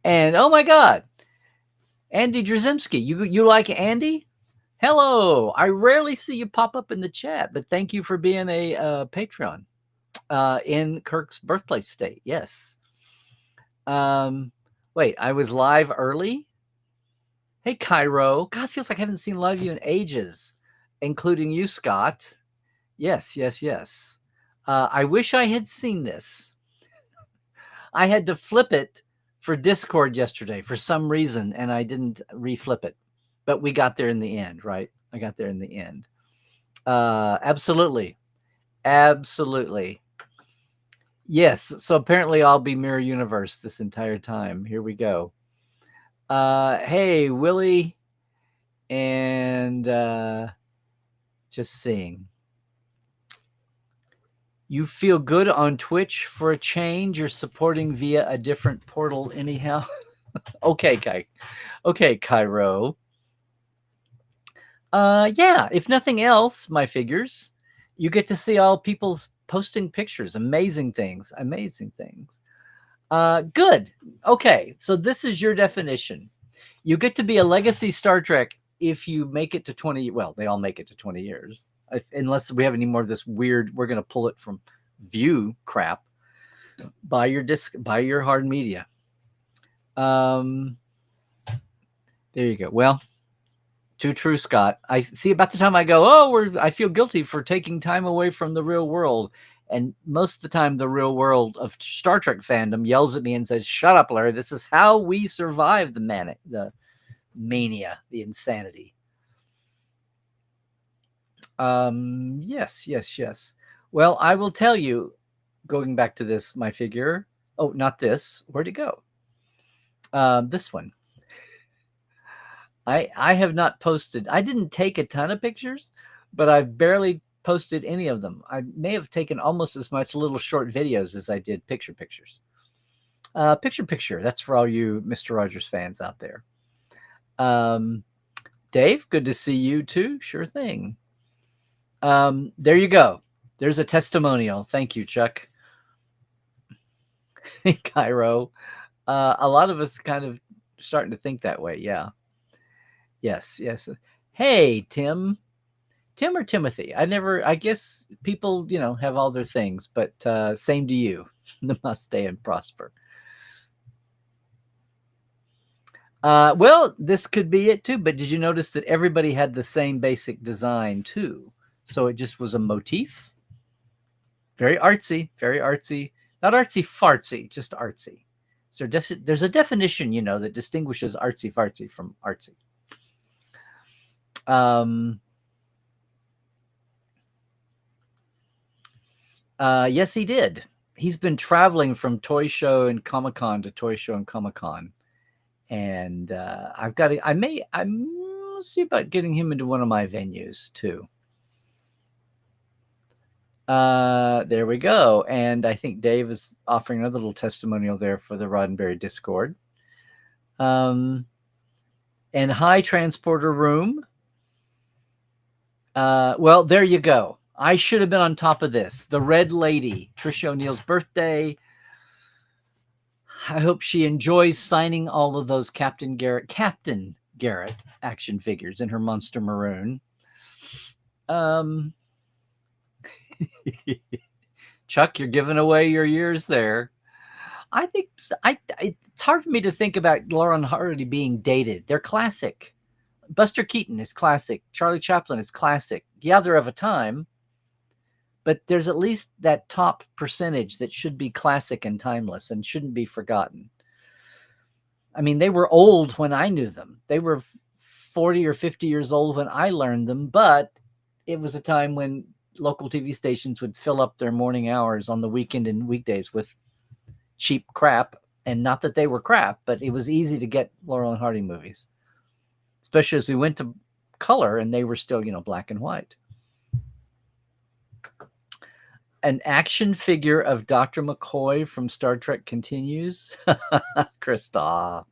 And oh my God, Andy Drzymski. You like Andy? Hello. I rarely see you pop up in the chat, but thank you for being a Patreon in Kirk's birthplace state. Yes. Wait, I was live early? Hey, Cairo. God, feels like I haven't seen live of you in ages, including you, Scott. Yes. I wish I had seen this. I had to flip it for Discord yesterday for some reason, and I didn't reflip it. But we got there in the end, right? I got there in the end. Absolutely. Yes, so apparently I'll be Mirror Universe this entire time. Here we go. Hey, Willie, and just seeing. You feel good on Twitch for a change? You're supporting via a different portal anyhow? Okay, Cairo. Yeah, if nothing else, my figures, you get to see all people's posting pictures. Amazing things. Good. Okay, so this is your definition. You get to be a legacy Star Trek if you make it to 20. Well, they all make it to 20 years. Unless we have any more of this weird, we're going to pull it from View crap. Buy your hard media. There you go. Well, too true, Scott. I see about the time I go, I feel guilty for taking time away from the real world. And most of the time, the real world of Star Trek fandom yells at me and says, "Shut up, Larry. This is how we survive the mania, the insanity." Yes. Well, I will tell you, going back to this, my figure. Oh, not this. Where'd it go? This one. I have not posted. I didn't take a ton of pictures, but I've barely posted any of them. I may have taken almost as much little short videos as I did pictures. Picture. That's for all you Mr. Rogers fans out there. Dave, good to see you too. Sure thing. There you go. There's a testimonial. Thank you, Chuck. Cairo. A lot of us kind of starting to think that way. Yeah. Yes. Hey, Tim or Timothy. I guess people, have all their things, but same to you. Namaste and prosper. Well, this could be it too, but did you notice that everybody had the same basic design too? So it just was a motif. Very artsy. Not artsy fartsy, just artsy. So there's a definition, that distinguishes artsy fartsy from artsy. Yes, he did. He's been traveling from Toy Show and Comic-Con to Toy Show and Comic-Con. And I'll see about getting him into one of my venues too. There we go. And I think Dave is offering another little testimonial there for the Roddenberry Discord. And hi, Transporter Room. Well, there you go. I should have been on top of this. The Red Lady, Tricia O'Neil's birthday. I hope she enjoys signing all of those Captain Garrett action figures in her Monster Maroon. Chuck, you're giving away your years there. I think it's hard for me to think about Laura and Hardy being dated. They're classic. Buster Keaton is classic. Charlie Chaplin is classic. Yeah, they're of a time, but there's at least that top percentage that should be classic and timeless and shouldn't be forgotten. I mean, they were old when I knew them. They were 40 or 50 years old when I learned them, but it was a time when local TV stations would fill up their morning hours on the weekend and weekdays with cheap crap. And not that they were crap, but it was easy to get Laurel and Hardy movies, especially as we went to color and they were still, black and white. An action figure of Dr. McCoy from Star Trek continues. Christoph.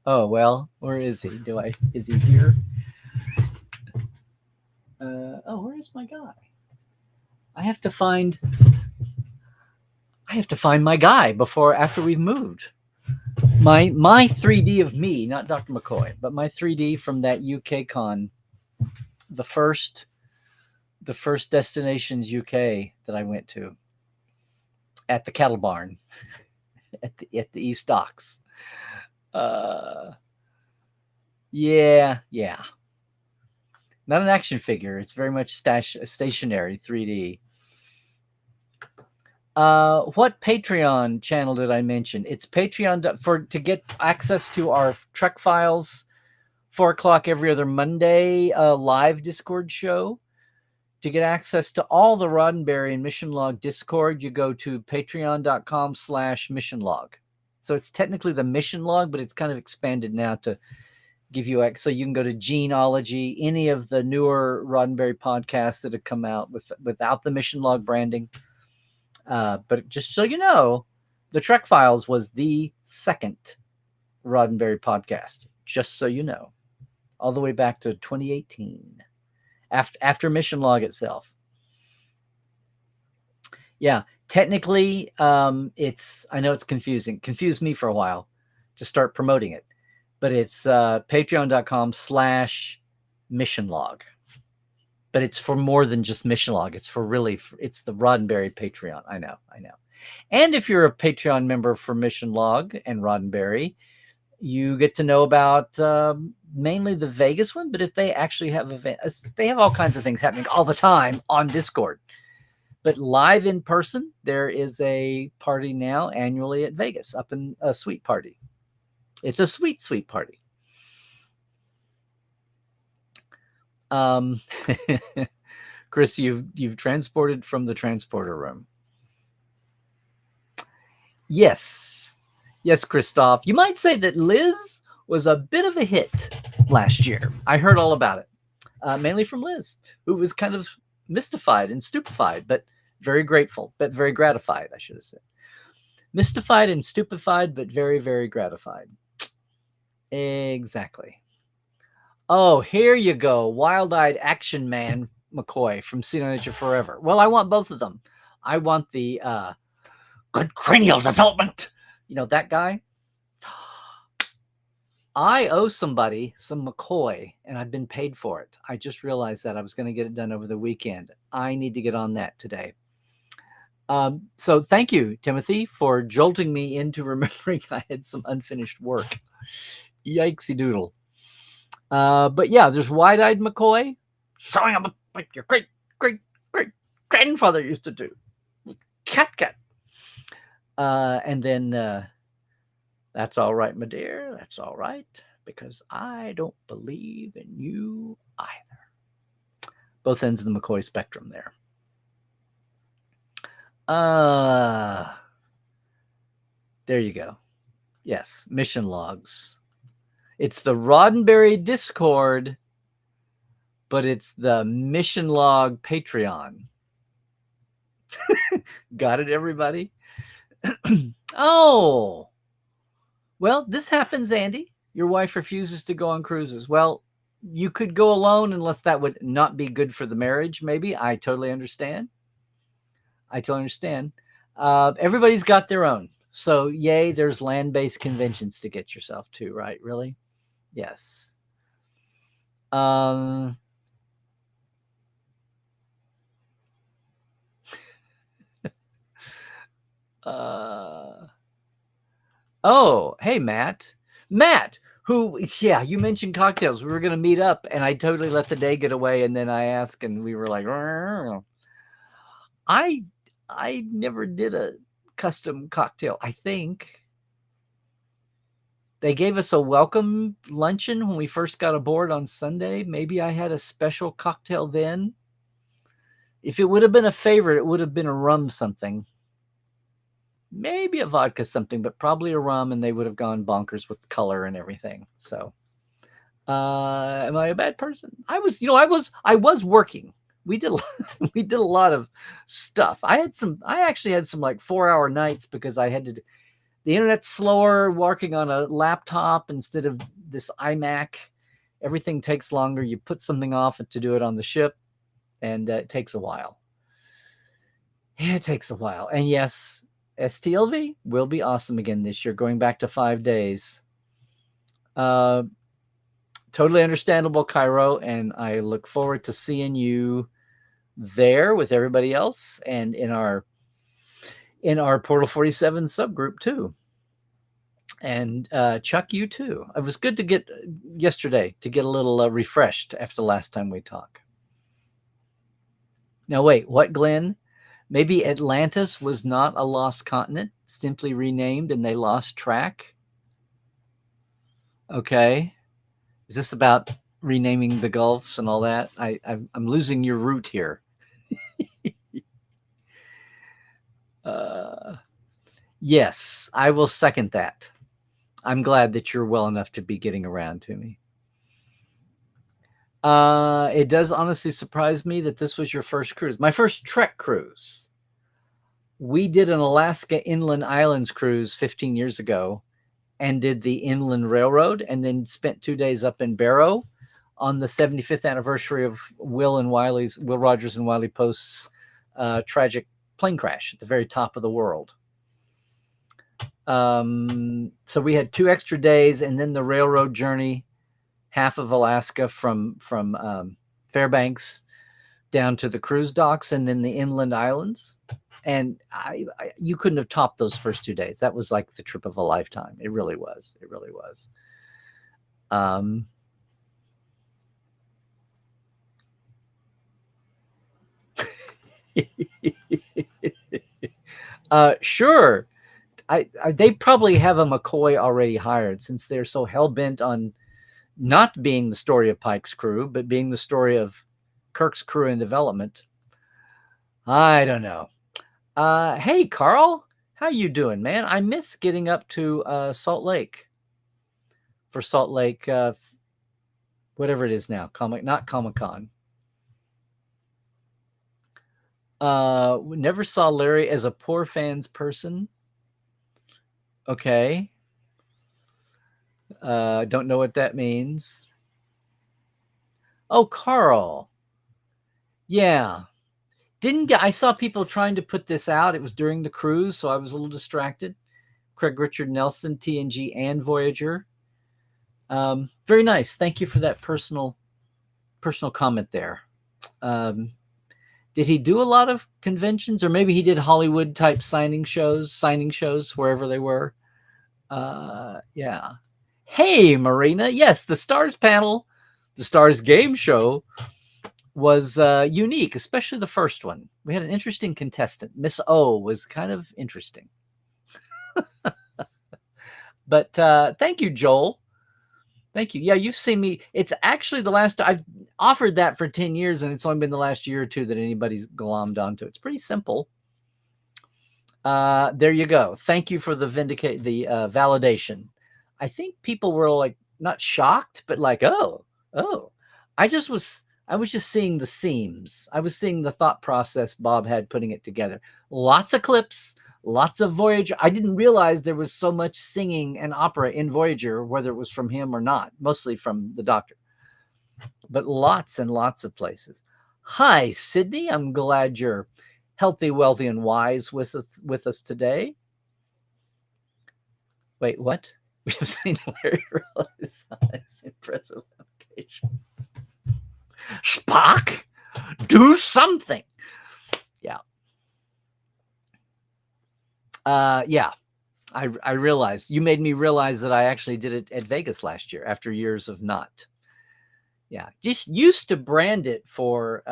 Oh, well, where is he? Is he here? Where is my guy? I have to find my guy after we've moved. My 3D of me, not Dr. McCoy, but my 3D from that UK con, the first Destinations UK that I went to at the Cattle Barn at the East Docks. Yeah. Not an action figure. It's very much stationary 3D. What Patreon channel did I mention? It's Patreon to get access to our Trek Files 4:00 every other Monday live Discord show. To get access to all the Roddenberry and Mission Log Discord, you go to patreon.com/Mission Log. So it's technically the Mission Log, but it's kind of expanded now to give you access. So you can go to Genealogy, any of the newer Roddenberry podcasts that have come out without the Mission Log branding. But just so you know, the Trek Files was the second Roddenberry podcast, just so you know, all the way back to 2018. After Mission Log itself. Yeah, technically, I know it's confusing. Confused me for a while to start promoting it. But it's patreon.com/Mission Log. But it's for more than just Mission Log. It's it's the Roddenberry Patreon. I know. And if you're a Patreon member for Mission Log and Roddenberry, you get to know about mainly the Vegas one, but if they actually have events, they have all kinds of things happening all the time on Discord. But live in person, there is a party now annually at Vegas, up in a suite party. It's a sweet party. Chris, you've transported from the transporter room. Yes, Christoph. You might say that Liz was a bit of a hit last year. I heard all about it, mainly from Liz, who was kind of mystified and stupefied, but very grateful, but very gratified, I should have said. Mystified and stupefied, but very, very gratified. Exactly. Oh, here you go. Wild-eyed action man McCoy from Seen on Nature Forever. Well, I want both of them. I want the good cranial development. That guy. I owe somebody some McCoy, and I've been paid for it. I just realized that I was going to get it done over the weekend. I need to get on that today. So thank you, Timothy, for jolting me into remembering I had some unfinished work. Yikesy doodle. But yeah, there's wide-eyed McCoy showing up like your great grandfather used to do with Cat. And then that's all right, my dear. That's all right, because I don't believe in you either. Both ends of the McCoy spectrum there. There you go. Yes, Mission Logs. It's the Roddenberry Discord, but it's the Mission Log Patreon. Got it, everybody? Oh, well, this happens, Andy. Your wife refuses to go on cruises. Well, you could go alone unless that would not be good for the marriage, maybe. I totally understand. Everybody's got their own. So, yay, there's land-based conventions to get yourself to, right? Really? Yes. Oh, hey, Matt, who, yeah, you mentioned cocktails. We were going to meet up, and I totally let the day get away, and then I asked, and we were like, I never did a custom cocktail. I think they gave us a welcome luncheon when we first got aboard on Sunday. Maybe I had a special cocktail then. If it would have been a favorite, it would have been a rum something. Maybe a vodka something, but probably a rum, and they would have gone bonkers with color and everything. So, am I a bad person? I was working. We did we did a lot of stuff. I actually had some like 4-hour nights because I had to. The internet's slower. Working on a laptop instead of this iMac, everything takes longer. You put something off to do it on the ship, and it takes a while. It takes a while, and yes. STLV will be awesome again this year, going back to 5 days. Totally understandable, Cairo, and I look forward to seeing you there with everybody else and in our Portal 47 subgroup too. And Chuck, you too. It was good to get yesterday to get a little refreshed after the last time we talked. Now wait, what, Glenn? Maybe Atlantis was not a lost continent, simply renamed and they lost track? Okay. Is this about renaming the gulfs and all that? I'm losing your root here. Yes, I will second that. I'm glad that you're well enough to be getting around to me. It does honestly surprise me that this was your first cruise. My first Trek cruise. We did an Alaska Inland Islands cruise 15 years ago and did the Inland Railroad and then spent 2 days up in Barrow on the 75th anniversary of Will Rogers and Wiley Post's tragic plane crash at the very top of the world. So we had 2 extra days and then the railroad journey, half of Alaska from Fairbanks down to the cruise docks and then the inland islands. And you couldn't have topped those first 2 days. That was like the trip of a lifetime. It really was. It really was. Sure. They probably have a McCoy already hired since they're so hell-bent on not being the story of Pike's crew, but being the story of Kirk's crew in development. I don't know. Hey, Carl, how you doing, man? I miss getting up to Salt Lake for Salt Lake, whatever it is now, not Comic-Con. Never saw Larry as a poor fans person. Okay. Don't know what that means. Oh, Carl. Yeah. I saw people trying to put this out. It was during the cruise, so I was a little distracted. Craig Richard Nelson, TNG and Voyager. Very nice. Thank you for that personal comment there. Did he do a lot of conventions, or maybe he did Hollywood type signing shows wherever they were? Yeah. Hey, Marina. Yes, the Stars panel, the Stars game show was unique, especially the first one. We had an interesting contestant. Miss O was kind of interesting. But thank you, Joel. Thank you. Yeah, you've seen me. It's actually the last I've offered that for 10 years, and it's only been the last year or two that anybody's glommed onto it. It's pretty simple. There you go. Thank you for the validation. I think people were like not shocked, but like, oh. I was just seeing the seams. I was seeing the thought process Bob had putting it together. Lots of clips, lots of Voyager. I didn't realize there was so much singing and opera in Voyager, whether it was from him or not, mostly from the Doctor. But lots and lots of places. Hi, Sydney. I'm glad you're healthy, wealthy, and wise with us today. Wait, what? We have seen Larry roll his eyes. Impressive location. Spock, do something. Yeah. Yeah. I realized you made me realize that I actually did it at Vegas last year after years of not. Yeah. Just used to brand it for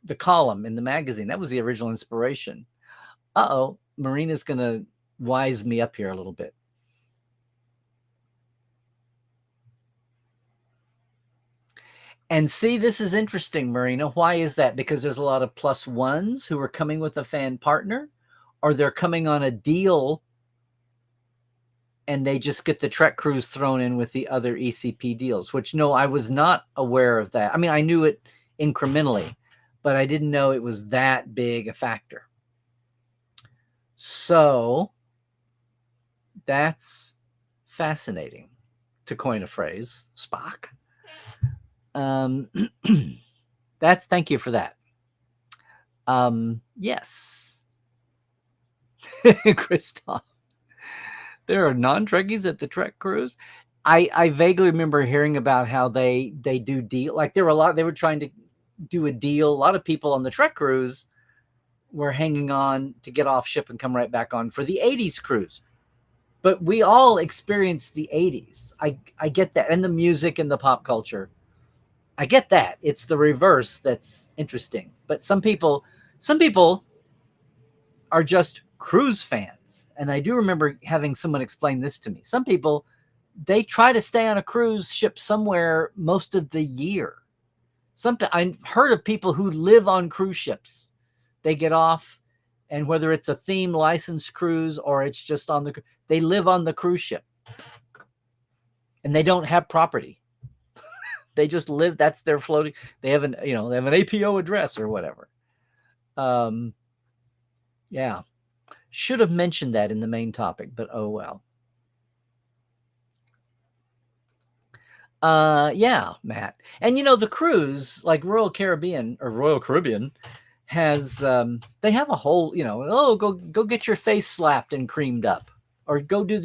the column in the magazine. That was the original inspiration. Uh-oh, Marina's going to wise me up here a little bit. And see, this is interesting, Marina. Why is that? Because there's a lot of plus ones who are coming with a fan partner, or they're coming on a deal and they just get the Trek cruise thrown in with the other ECP deals, which no, I was not aware of that. I mean, I knew it incrementally, but I didn't know it was that big a factor. So that's fascinating, to coin a phrase, Spock. Thank you for that. Yes. Christoph. There are non-Trekkies at the Trek cruise. I vaguely remember hearing about how they do deal. Like there were they were trying to do a deal. A lot of people on the Trek cruise were hanging on to get off ship and come right back on for the 80s cruise. But we all experienced the 80s. I get that. And the music and the pop culture. I get that. It's the reverse that's interesting. But some people are just cruise fans. And I do remember having someone explain this to me. Some people, they try to stay on a cruise ship somewhere most of the year. I've heard of people who live on cruise ships. They get off, and whether it's a theme licensed cruise or it's just they live on the cruise ship. And they don't have property. They just live, that's their floating. They have an APO address or whatever. Yeah. Should have mentioned that in the main topic, but oh well. Yeah, Matt. And the cruise, like Royal Caribbean has they have a whole, go get your face slapped and creamed up, or go do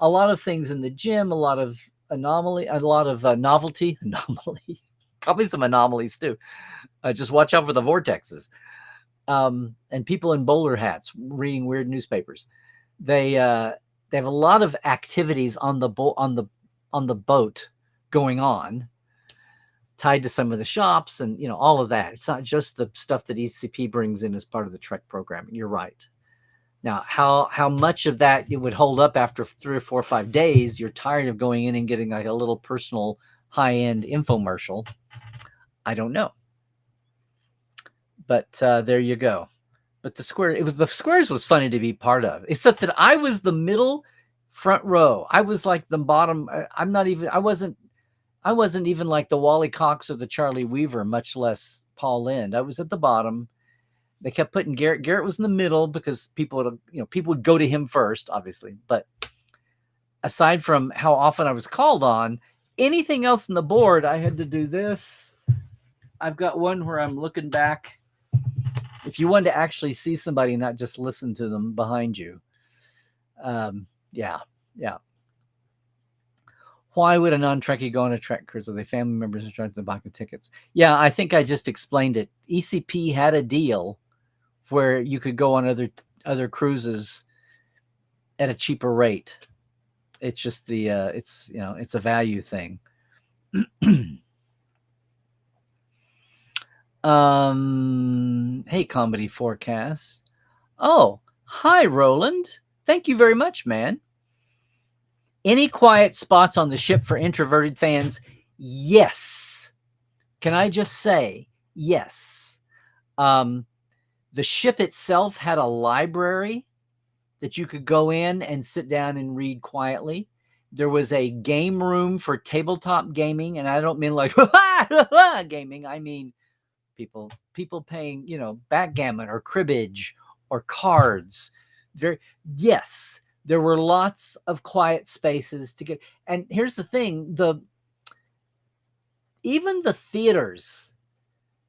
a lot of things in the gym, a lot of novelty, probably some anomalies too. Just watch out for the vortexes. And people in bowler hats reading weird newspapers. They have a lot of activities on the boat going on, tied to some of the shops and all of that. It's not just the stuff that ECP brings in as part of the Trek programming. You're right. Now, how much of that it would hold up after 3 or 4 or 5 days? You're tired of going in and getting like a little personal high-end infomercial. I don't know. But there you go. But the squares was funny to be part of, except that I was the middle front row. I was like the bottom. I wasn't even like the Wally Cox or the Charlie Weaver, much less Paul Lynde. I was at the bottom. They kept putting Garrett. Garrett was in the middle because people would go to him first, obviously. But aside from how often I was called on, anything else in the board, I had to do this. I've got one where I'm looking back. If you wanted to actually see somebody, not just listen to them behind you. Yeah. Why would a non-Trekkie go on a Trek cruise? Are they family members who tried to buy the tickets? Yeah, I think I just explained it. ECP had a deal where you could go on other cruises at a cheaper rate. It's just it's a value thing. Hey, Comedy Forecast. Oh, hi, Roland. Thank you very much, man. Any quiet spots on the ship for introverted fans? Yes. Can I just say yes? The ship itself had a library that you could go in and sit down and read quietly. There was a game room for tabletop gaming, and I don't mean like gaming. I mean people playing, backgammon or cribbage or cards. Yes. There were lots of quiet spaces to get. And here's the thing, even the theaters.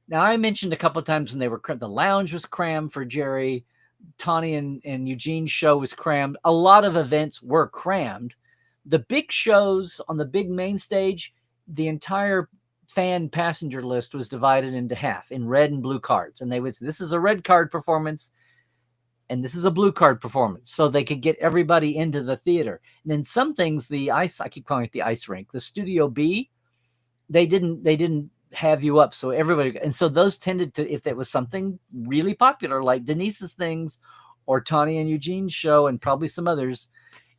Now, I mentioned a couple of times when they were the lounge was crammed for Jerry. Tawny and Eugene's show was crammed. A lot of events were crammed. The big shows on the big main stage, the entire fan passenger list was divided into half in red and blue cards. And they would say, this is a red card performance and this is a blue card performance, so they could get everybody into the theater. And then some things, I keep calling it the ice rink, the Studio B, they didn't have you up so everybody. And so those tended to, if it was something really popular like Denise's things or Tawny and Eugene's show and probably some others,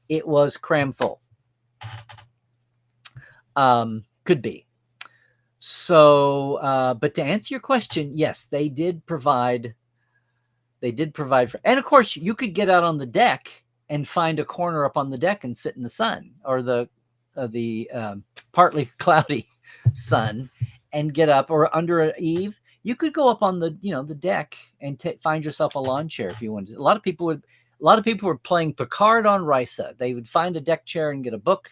it was cram full. Could be. So, but to answer your question, yes, they did provide for, and of course you could get out on the deck and find a corner up on the deck and sit in the sun or the partly cloudy sun and get up, or under an eave. You could go up on the, the deck and find yourself a lawn chair if you wanted. A lot of people were playing Picard on Risa. They would find a deck chair and get a book,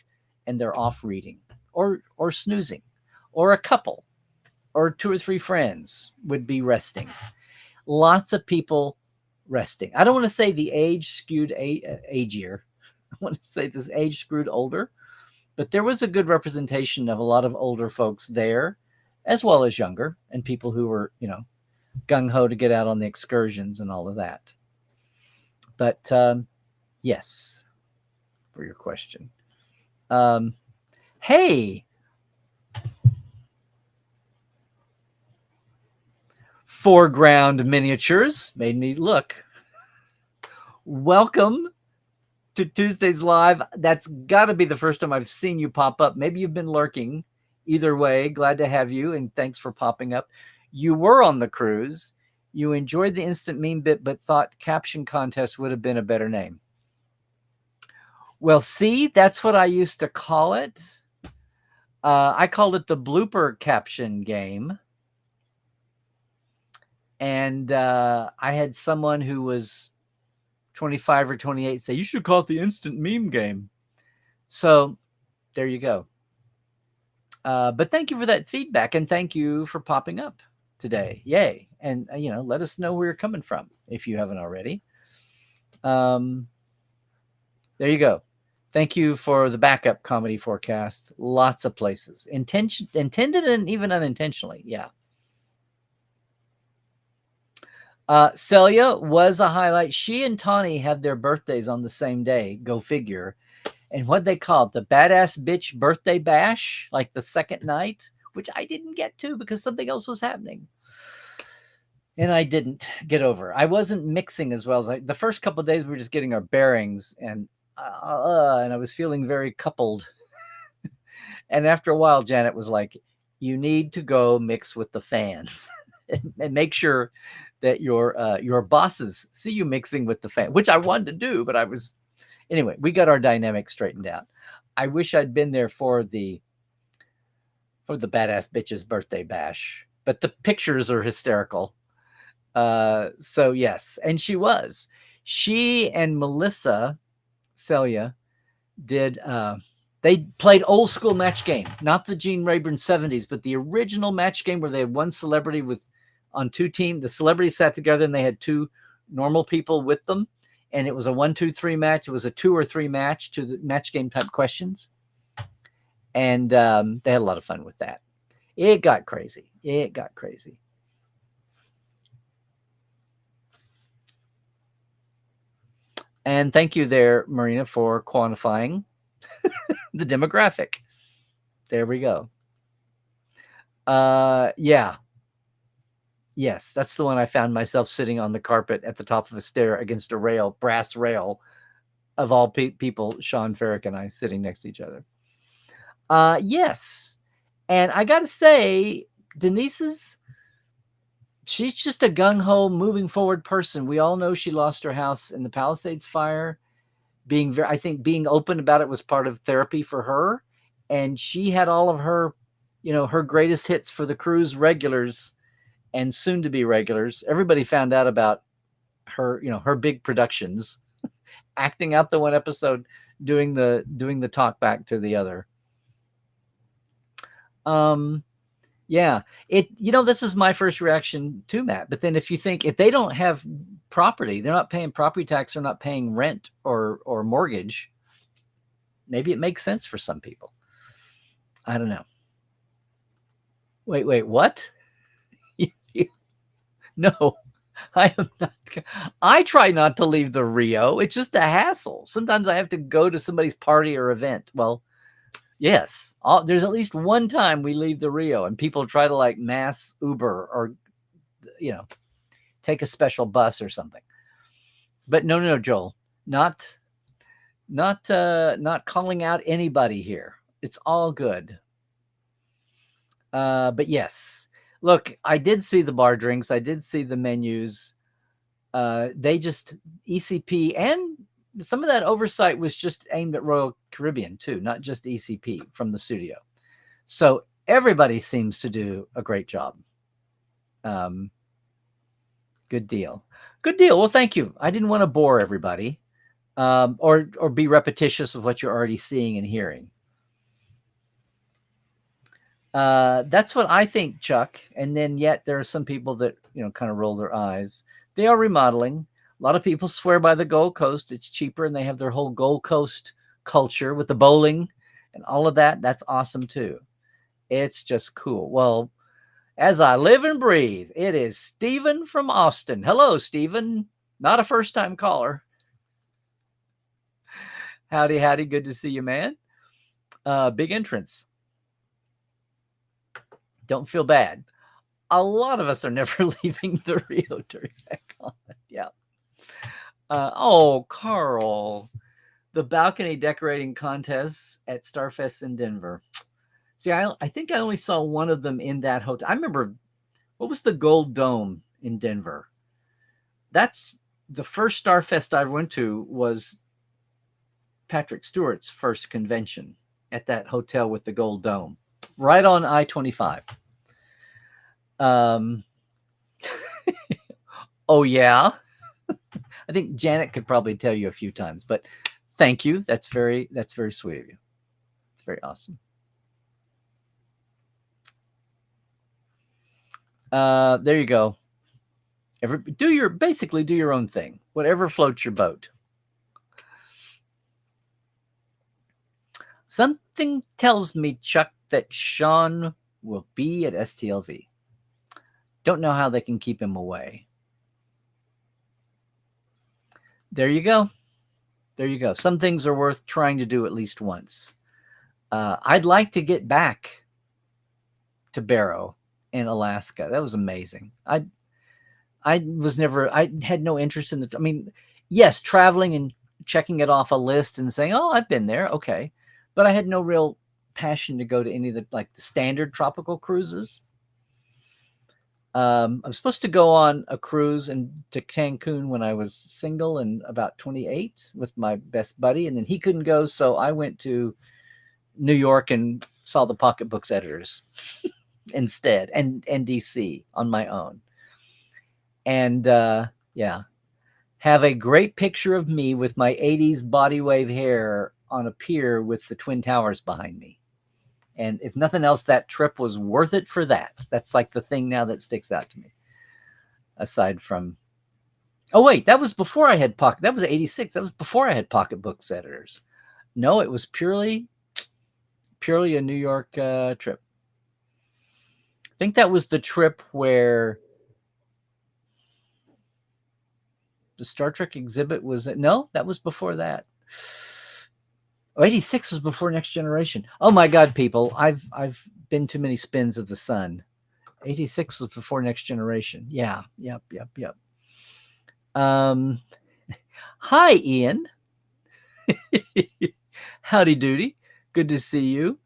and they're off reading or snoozing, or a couple or 2 or 3 friends would be resting. Lots of people resting. I don't want to say the age skewed agier. I want to say this age screwed older, but there was a good representation of a lot of older folks there, as well as younger, and people who were, gung-ho to get out on the excursions and all of that. But yes, for your question. Hey, Foreground Miniatures made me look. Welcome to Tuesdays Live. That's got to be the first time I've seen you pop up. Maybe you've been lurking. Either way, glad to have you, and thanks for popping up. You were on the cruise. You enjoyed the instant meme bit, but thought caption contest would have been a better name. Well, see, that's what I used to call it. I called it the blooper caption game. And I had someone who was 25 or 28 say, you should call it the instant meme game. So there you go. But thank you for that feedback, and thank you for popping up today. Yay. And, let us know where you're coming from if you haven't already. There you go. Thank you for the backup comedy forecast. Lots of places. Intended and even unintentionally. Yeah. Celia was a highlight. She and Tawny had their birthdays on the same day. Go figure. And what they called the badass bitch birthday bash, like the second night, which I didn't get to because something else was happening. And I didn't get over. I wasn't mixing as well as the first couple of days. We were just getting our bearings, and I was feeling very coupled. And after a while, Janet was like, you need to go mix with the fans and make sure that your bosses see you mixing with the fan, which I wanted to do, but anyway, we got our dynamic straightened out. I wish I'd been there for the badass bitch's birthday bash, but the pictures are hysterical. So yes, and she and Melissa Celia did, they played old school match game, not the Gene Rayburn 70s, but the original match game where they had one celebrity on 2 teams. The celebrities sat together and they had 2 normal people with them. And it was a 1, 2, 3 match. It was a 2 or 3 match to the match game type questions. And they had a lot of fun with that. It got crazy. And thank you there, Marina, for quantifying the demographic. There we go. Yeah. Yes, that's the one I found myself sitting on the carpet at the top of a stair against a brass rail, of all people, Sean Farrick and I sitting next to each other. Yes. And I got to say, Denise's, she's just a gung-ho, moving forward person. We all know she lost her house in the Palisades fire. I think being open about it was part of therapy for her. And she had all of her, her greatest hits for the cruise regulars and soon to be regulars. Everybody found out about her, her big productions, acting out the one episode, doing the talk back to the other. Yeah, this is my first reaction to Matt. But then if they don't have property, they're not paying property tax, they're not paying rent or mortgage, maybe it makes sense for some people. I don't know. Wait, what? No, I am not. I try not to leave the Rio. It's just a hassle. Sometimes I have to go to somebody's party or event. Well, Yes, there's at least one time we leave the Rio and people try to like mass Uber or, you know, take a special bus or something. But no, Joel, not not calling out anybody here. It's all good. But yes, look, I did see the bar drinks. I did see the menus. They just ECP, and some of that oversight was just aimed at Royal Caribbean too, not just ECP from the studio. So everybody seems to do a great job. Good deal. Good deal. Well, thank you. I didn't want to bore everybody, or be repetitious of what you're already seeing and hearing. That's what I think, Chuck. And then yet there are some people that, you know, kind of roll their eyes. They are remodeling. A lot of people swear by the Gold Coast. It's cheaper, and they have their whole Gold Coast culture with the bowling and all of that. That's awesome too. It's just cool. Well, as I live and breathe, it is Stephen from Austin. Hello, Stephen. Not a first-time caller. Howdy, howdy. Good to see you, man. Big entrance. Don't feel bad. A lot of us are never leaving the Rio during that con. Yeah. Oh, Carl. The balcony decorating contests at Starfest in Denver. See, I think I only saw one of them in that hotel. I remember, what was the Gold Dome in Denver? That's the first Starfest I went to, was Patrick Stewart's first convention at that hotel with the Gold Dome, right on I-25. Oh yeah. I think Janet could probably tell you a few times, but thank you. That's very sweet of you. It's very awesome. There you go. Basically do your own thing. Whatever floats your boat. Something tells me, Chuck, that Sean will be at STLV. Don't know how they can keep him away. There you go. There you go. Some things are worth trying to do at least once. I'd like to get back to Barrow in Alaska. That was amazing. I had no interest in it. I mean, yes, traveling and checking it off a list and saying, oh, I've been there. Okay. But I had no real passion to go to any of the standard tropical cruises. I'm supposed to go on a cruise to Cancun when I was single and about 28 with my best buddy, and then he couldn't go, so I went to New York and saw the Pocketbooks editors instead, and DC on my own. And yeah, have a great picture of me with my 80s body wave hair on a pier with the Twin Towers behind me. And if nothing else, that trip was worth it for that. That's like the thing now that sticks out to me. Aside from, oh wait, that was before I had that was 86. That was before I had Pocketbooks editors. No, it was purely a New York trip. I think that was the trip where the Star Trek exhibit was. No, that was before that. 86 was before Next Generation. Oh my God, people. I've been too many spins of the sun. 86 was before Next Generation. Yeah. Yep. Hi, Ian. Howdy doody. Good to see you.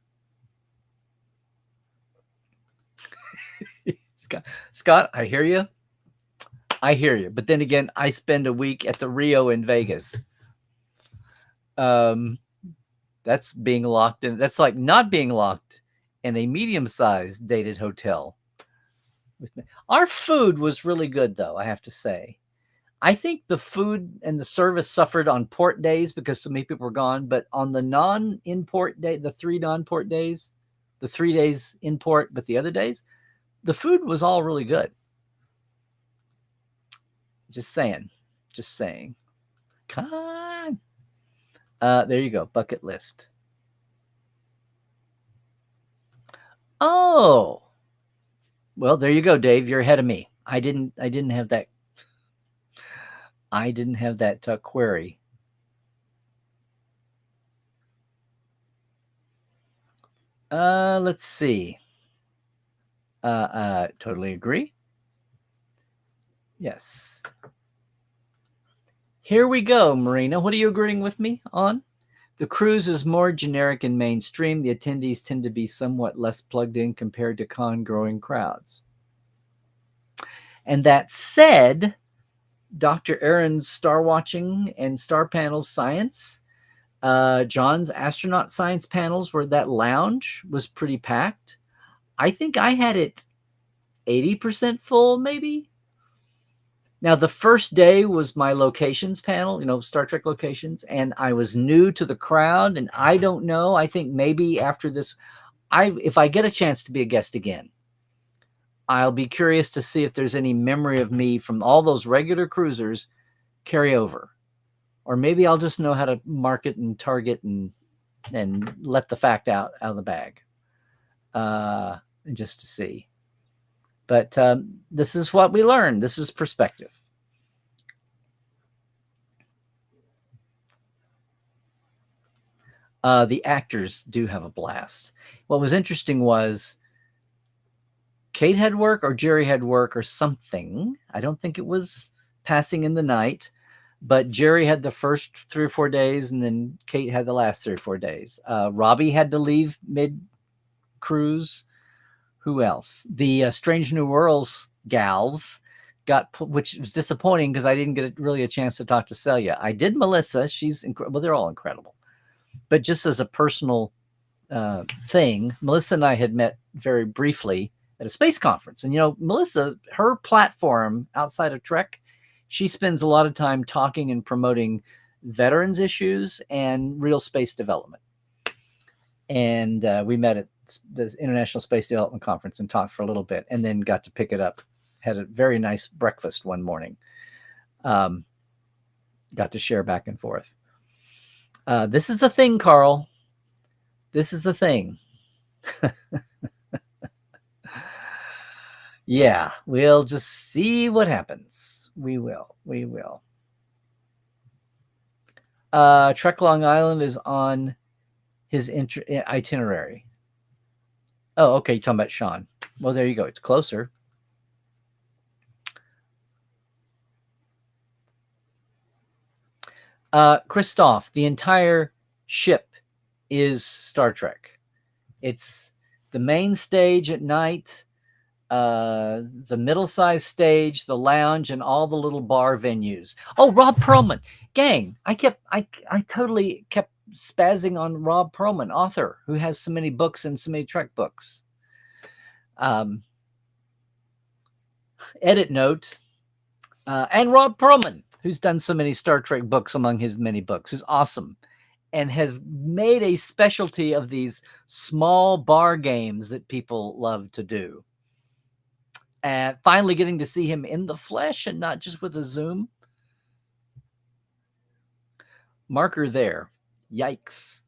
Scott, I hear you. But then again, I spend a week at the Rio in Vegas. That's being locked in. That's like not being locked in a medium-sized dated hotel. Our food was really good, though, I have to say. I think the food and the service suffered on port days because so many people were gone. But on the non-import day, the 3 non-port days, the 3 days in port, but the other days, the food was all really good. Just saying. Come on. There you go. Bucket list. Oh, well, there you go, Dave. You're ahead of me. I didn't have that. I didn't have that query. Let's see. Totally agree. Yes. Here we go, Marina. What are you agreeing with me on? The cruise is more generic and mainstream. The attendees tend to be somewhat less plugged in compared to con-growing crowds. And that said, Dr. Aaron's star watching and star panels science, John's astronaut science panels, where that lounge was pretty packed. I think I had it 80% full, maybe. Now, the first day was my locations panel, Star Trek locations, and I was new to the crowd, and I don't know. I think maybe after this, if I get a chance to be a guest again, I'll be curious to see if there's any memory of me from all those regular cruisers carry over. Or maybe I'll just know how to market and target and let the fact out of the bag, just to see. But this is what we learn. This is perspective. The actors do have a blast. What was interesting was Kate had work or Jerry had work or something. I don't think it was passing in the night, but Jerry had the first 3 or 4 days, and then Kate had the last 3 or 4 days. Robbie had to leave mid-cruise. Who else? The Strange New Worlds gals which was disappointing because I didn't get really a chance to talk to Celia. I did Melissa. She's well, they're all incredible. But just as a personal thing, Melissa and I had met very briefly at a space conference. And, Melissa, her platform outside of Trek, she spends a lot of time talking and promoting veterans issues and real space development. And we met at the International Space Development Conference and talked for a little bit, and then got to pick it up. Had a very nice breakfast one morning. Got to share back and forth. This is a thing, Carl. This is a thing. Yeah, we'll just see what happens. We will. Trek Long Island is on his itinerary. Oh, okay. You're talking about Sean. Well, there you go. It's closer. Christoph, the entire ship is Star Trek. It's the main stage at night, the middle-sized stage, the lounge, and all the little bar venues. Oh, Rob Perlman. Gang, I totally kept spazzing on Rob Perlman, author, who has so many books and so many Trek books. Edit note. And Rob Perlman, who's done so many Star Trek books among his many books, who's awesome and has made a specialty of these small bar games that people love to do. And finally getting to see him in the flesh and not just with a Zoom. Marker there. Yikes.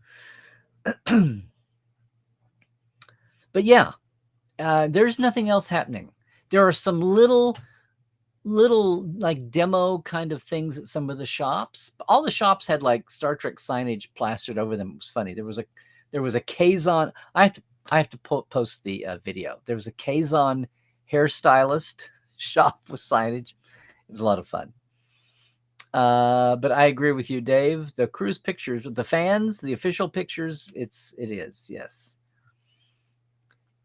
But yeah, there's nothing else happening. There are some little like demo kind of things at some of the shops. All the shops had like Star Trek signage plastered over them. It was funny. There was a Kazon. I have to post the video. There was a Kazon hairstylist shop with signage. It was a lot of fun. But I agree with you, Dave. The cruise pictures with the fans, the official pictures, it is, yes.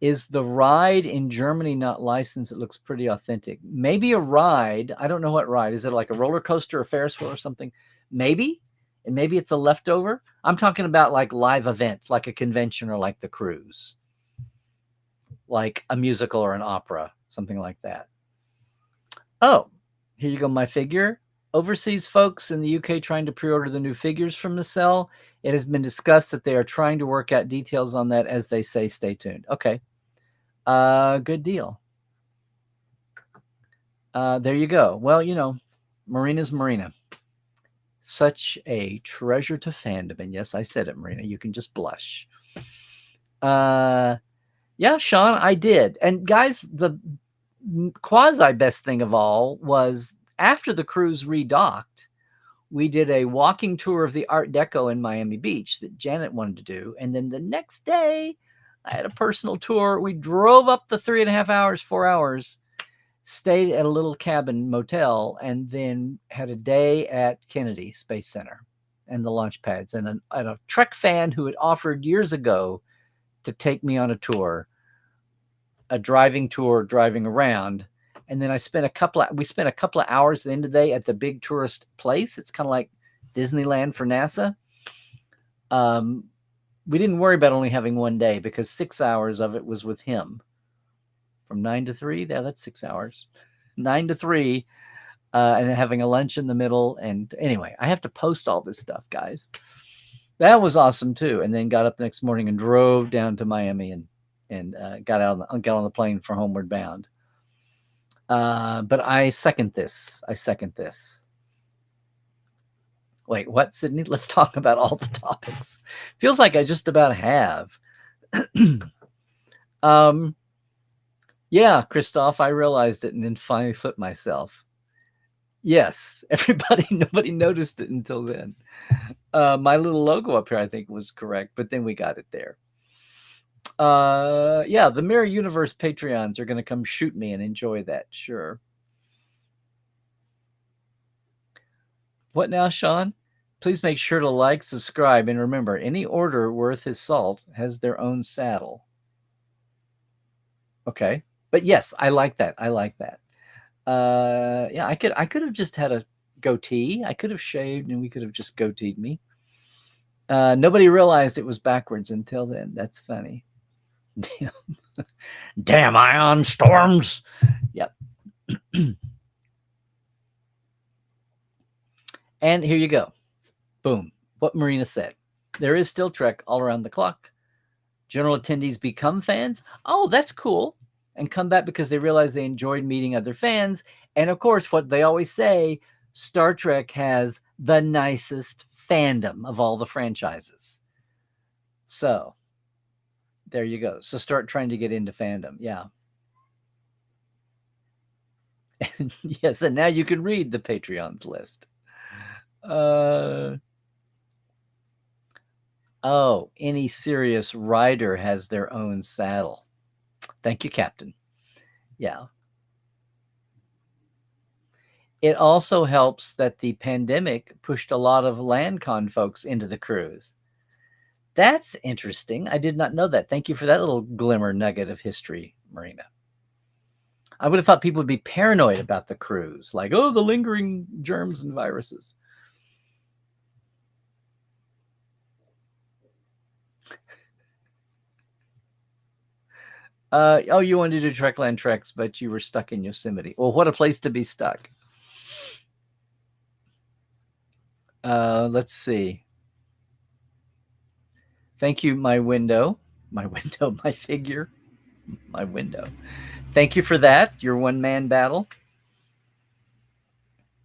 Is the ride in Germany not licensed? It looks pretty authentic. Maybe a ride. I don't know what ride. Is it like a roller coaster or Ferris wheel or something? Maybe. And maybe it's a leftover. I'm talking about like live event, like a convention or like the cruise. Like a musical or an opera, something like that. Oh, here you go, my figure. Overseas folks in the UK trying to pre-order the new figures from Nacelle. It has been discussed that they are trying to work out details on that. As they say, stay tuned. Okay. Good deal. There you go. Well, Marina's Marina. Such a treasure to fandom. And yes, I said it, Marina. You can just blush. Yeah, Sean, I did. And guys, the quasi best thing of all was after the cruise redocked, we did a walking tour of the Art Deco in Miami Beach that Janet wanted to do. And then the next day, I had a personal tour. We drove up the 3.5 hours, 4 hours, stayed at a little cabin motel, and then had a day at Kennedy Space Center and the launch pads. And a Trek fan who had offered years ago to take me on a tour, a driving tour, driving around. And then we spent a couple of hours at the end of the day at the big tourist place. It's kind of like Disneyland for NASA. We didn't worry about only having one day because 6 hours of it was with him. From 9 to 3, yeah, that's 6 hours. 9 to 3, and then having a lunch in the middle. And anyway, I have to post all this stuff, guys. That was awesome too. And then got up the next morning and drove down to Miami and got on the plane for Homeward Bound. But I second this. Wait, what, Sydney? Let's talk about all the topics. Feels like I just about have. Yeah, Christoph, I realized it and then finally flipped myself. Yes, nobody noticed it until then. My little logo up here, I think, was correct, but then we got it there. Yeah, the Mirror Universe Patreons are going to come shoot me and enjoy that, sure. What now, Sean? Please make sure to like, subscribe, and remember, any order worth his salt has their own saddle. Okay, but yes, I like that. Yeah, I could have just had a goatee. I could have shaved and we could have just goateed me. Nobody realized it was backwards until then. That's funny. Damn ion storms. Yep. And here you go. Boom. What Marina said. There is still Trek all around the clock. General attendees become fans. Oh, that's cool. And come back because they realize they enjoyed meeting other fans. And of course, what they always say, Star Trek has the nicest fandom of all the franchises. So there you go. So start trying to get into fandom. Yeah. And yes, and now you can read the Patreons list. Oh, any serious rider has their own saddle. Thank you, Captain. Yeah. It also helps that the pandemic pushed a lot of LandCon folks into the cruise. That's interesting. I did not know that. Thank you for that little glimmer nugget of history, Marina. I would have thought people would be paranoid about the cruise, like, oh, the lingering germs and viruses. Oh, you wanted to do Trekland treks, but you were stuck in Yosemite. Well, what a place to be stuck. Let's see. Thank you, my figure, my window. Thank you for that. Your one-man battle.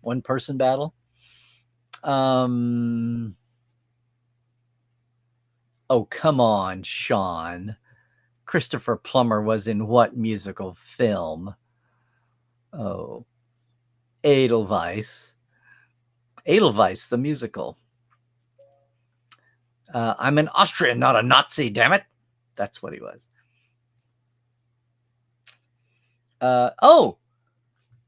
One-person battle. Oh, come on, Sean. Christopher Plummer was in what musical film? Oh, Edelweiss. Edelweiss, the musical. I'm an Austrian, not a Nazi, damn it. That's what he was. Oh,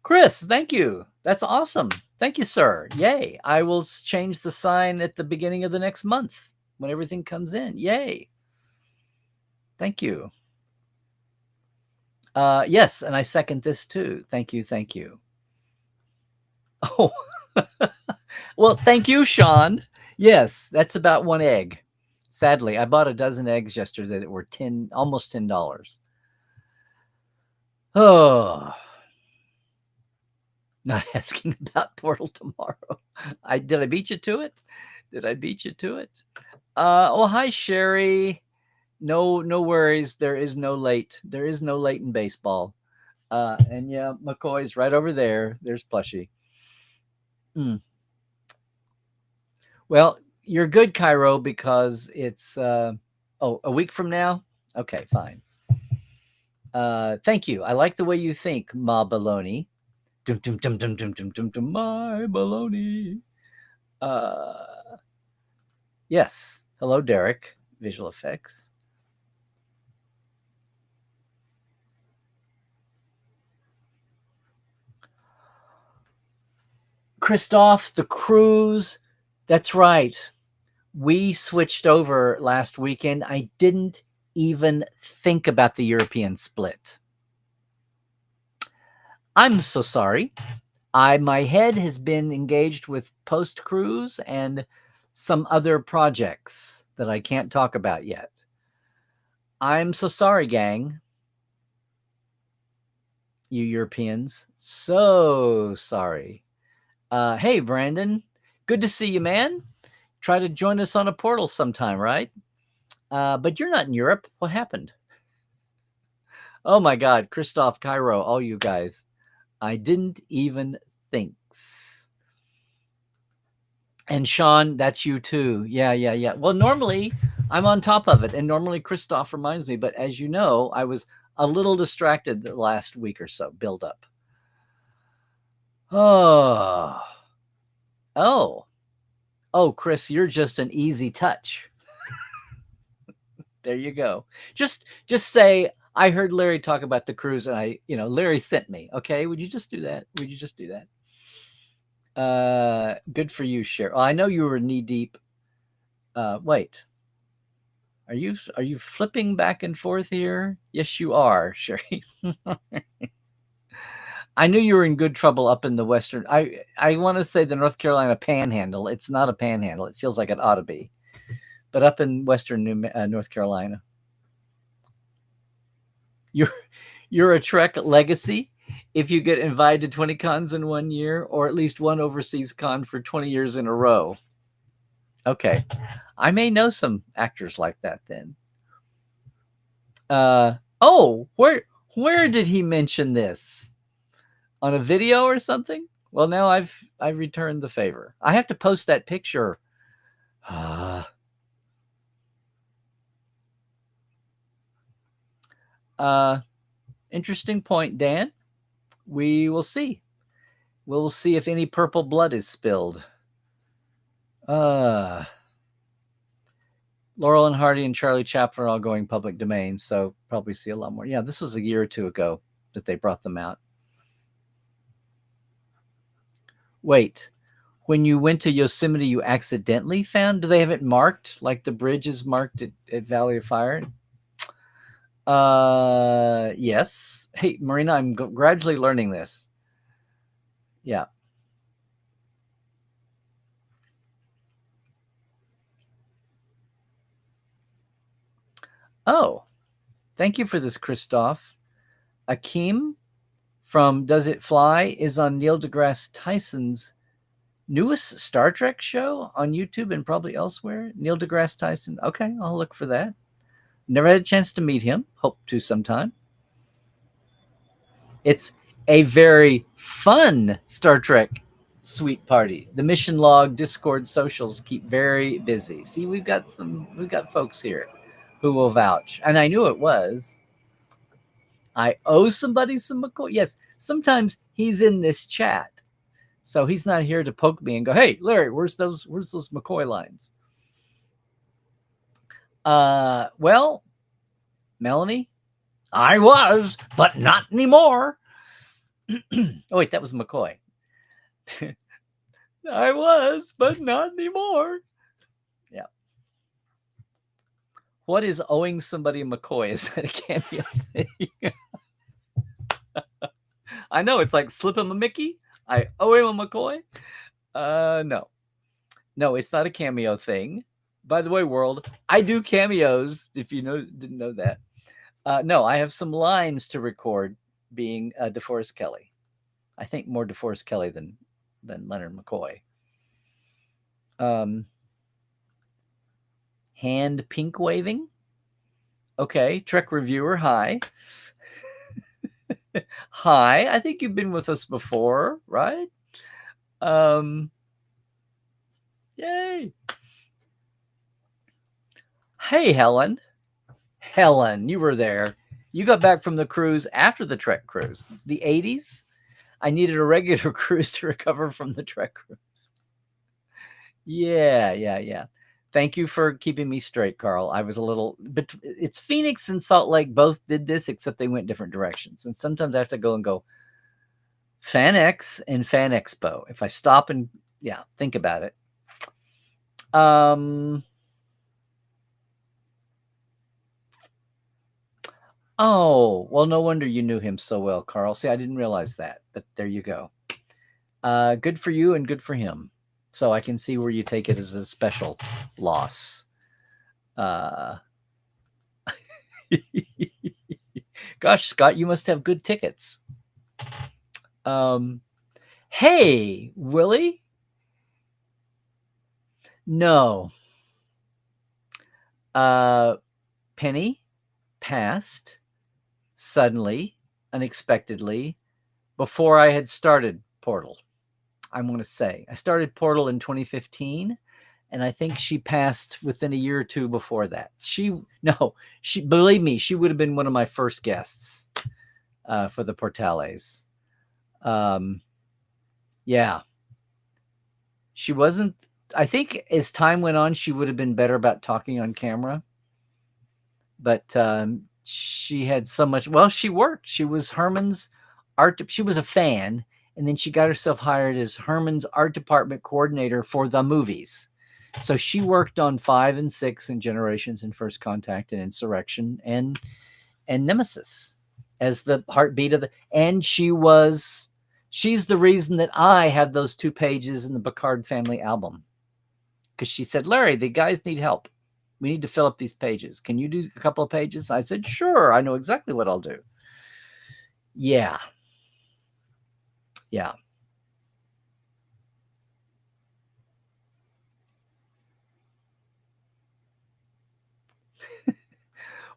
Chris, thank you. That's awesome. Thank you, sir. Yay. I will change the sign at the beginning of the next month when everything comes in. Yay. Thank you. Yes, and I second this too. Thank you. Oh, well, thank you, Sean. Yes, that's about one egg. Sadly, I bought a dozen eggs yesterday that were almost $10. Oh, not asking about Portal tomorrow. Did I beat you to it? Oh, hi, Sherry. No worries. There is no late in baseball. And yeah, McCoy's right over there. There's Plushy. Well, you're good, Cairo, because it's a week from now. Okay, fine. Thank you. I like the way you think, Ma Baloney. Dum dum dum dum dum dum dum dum. My baloney. Yes. Hello, Derek. Visual effects. Christoph, the cruise. That's right. We switched over last weekend. I didn't even think about the European split. I'm so sorry. My head has been engaged with post-cruise and some other projects that I can't talk about yet. I'm so sorry, gang. You Europeans. So sorry. Hey, Brandon. Good to see you, man. Try to join us on a portal sometime, right? But you're not in Europe. What happened? Oh my God, Christoph, Cairo, all you guys. I didn't even think. And Sean, that's you too. Yeah. Well, normally I'm on top of it, and normally Christoph reminds me. But as you know, I was a little distracted the last week or so. Build up. Oh, Chris, you're just an easy touch. There you go. Just say I heard Larry talk about the cruise, and Larry sent me. Okay, would you just do that? Good for you, Cheryl. I know you were knee deep. Wait, are you flipping back and forth here? Yes, you are, Sherry. I knew you were in good trouble up in the western. I want to say the North Carolina Panhandle. It's not a panhandle. It feels like it ought to be, but up in western North Carolina. You're a Trek legacy. If you get invited to 20 cons in 1 year, or at least one overseas con for 20 years in a row. Okay. I may know some actors like that then. Where did he mention this? On a video or something? Well, now I've returned the favor. I have to post that picture. Interesting point, Dan. We will see. We'll see if any purple blood is spilled. Laurel and Hardy and Charlie Chaplin are all going public domain, so probably see a lot more. Yeah, this was a year or two ago that they brought them out. Wait, when you went to Yosemite, you accidentally found? Do they have it marked like the bridge is marked at Valley of Fire? Yes. Hey, Marina, I'm gradually learning this. Yeah. Oh, thank you for this, Christoph. Akeem from Does It Fly is on Neil deGrasse Tyson's newest Star Trek show on YouTube and probably elsewhere. Neil deGrasse Tyson. Okay, I'll look for that. Never had a chance to meet him. Hope to sometime. It's a very fun Star Trek sweet party. The mission log, Discord, socials keep very busy. See, we've got folks here who will vouch. And I knew it was. I owe somebody some McCoy. Yes, sometimes he's in this chat. So he's not here to poke me and go, hey, Larry, where's those McCoy lines? Well, Melanie, I was, but not anymore. Oh, wait, that was McCoy. I was, but not anymore. Yeah. What is owing somebody a McCoy? Is that a cameo thing? I know, it's like slip him a Mickey. I owe him a McCoy. No, it's not a cameo thing. By the way, world, I do cameos. If you didn't know that. No, I have some lines to record being DeForest Kelley. I think more DeForest Kelley than Leonard McCoy. Hand pink waving. Okay, Trek reviewer. Hi. Hi. I think you've been with us before, right? Yay. Hey, Helen. Helen, you were there. You got back from the cruise after the Trek cruise. The 80s? I needed a regular cruise to recover from the Trek cruise. Yeah. Thank you for keeping me straight, Carl. I was a little, but it's Phoenix and Salt Lake both did this, except they went different directions. And sometimes I have to go and go, Fan X and Fan Expo. If I stop and think about it. Oh, well, no wonder you knew him so well, Carl. See, I didn't realize that, but there you go. Good for you and good for him. So I can see where you take it as a special loss. Gosh, Scott, you must have good tickets. Hey, Willie? No. Penny passed suddenly, unexpectedly, before I had started Portal. I want to say I started Portal in 2015, and I think she passed within a year or two before that. She believe me, she would have been one of my first guests for the Portales. Yeah, she wasn't. I think as time went on, she would have been better about talking on camera. But she had so much. Well, she worked. She was Herman's art. She was a fan, and then she got herself hired as Herman's art department coordinator for the movies. So she worked on 5 and 6 and Generations and First Contact and Insurrection and Nemesis as the heartbeat of the. And she's the reason that I have those 2 pages in the Picard family album, because she said, Larry, the guys need help. We need to fill up these pages. Can you do a couple of pages? I said, sure. I know exactly what I'll do. Yeah.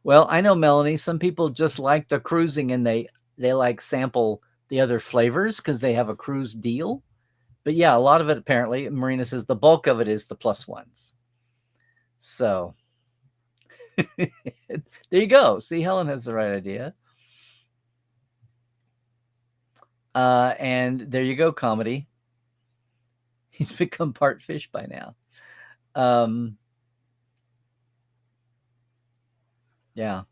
Well, I know, Melanie, some people just like the cruising and they like sample the other flavors because they have a cruise deal. But yeah, a lot of it, apparently, Marina says the bulk of it is the +1s. So there you go. See, Helen has the right idea. And there you go, comedy. He's become part fish by now. Yeah.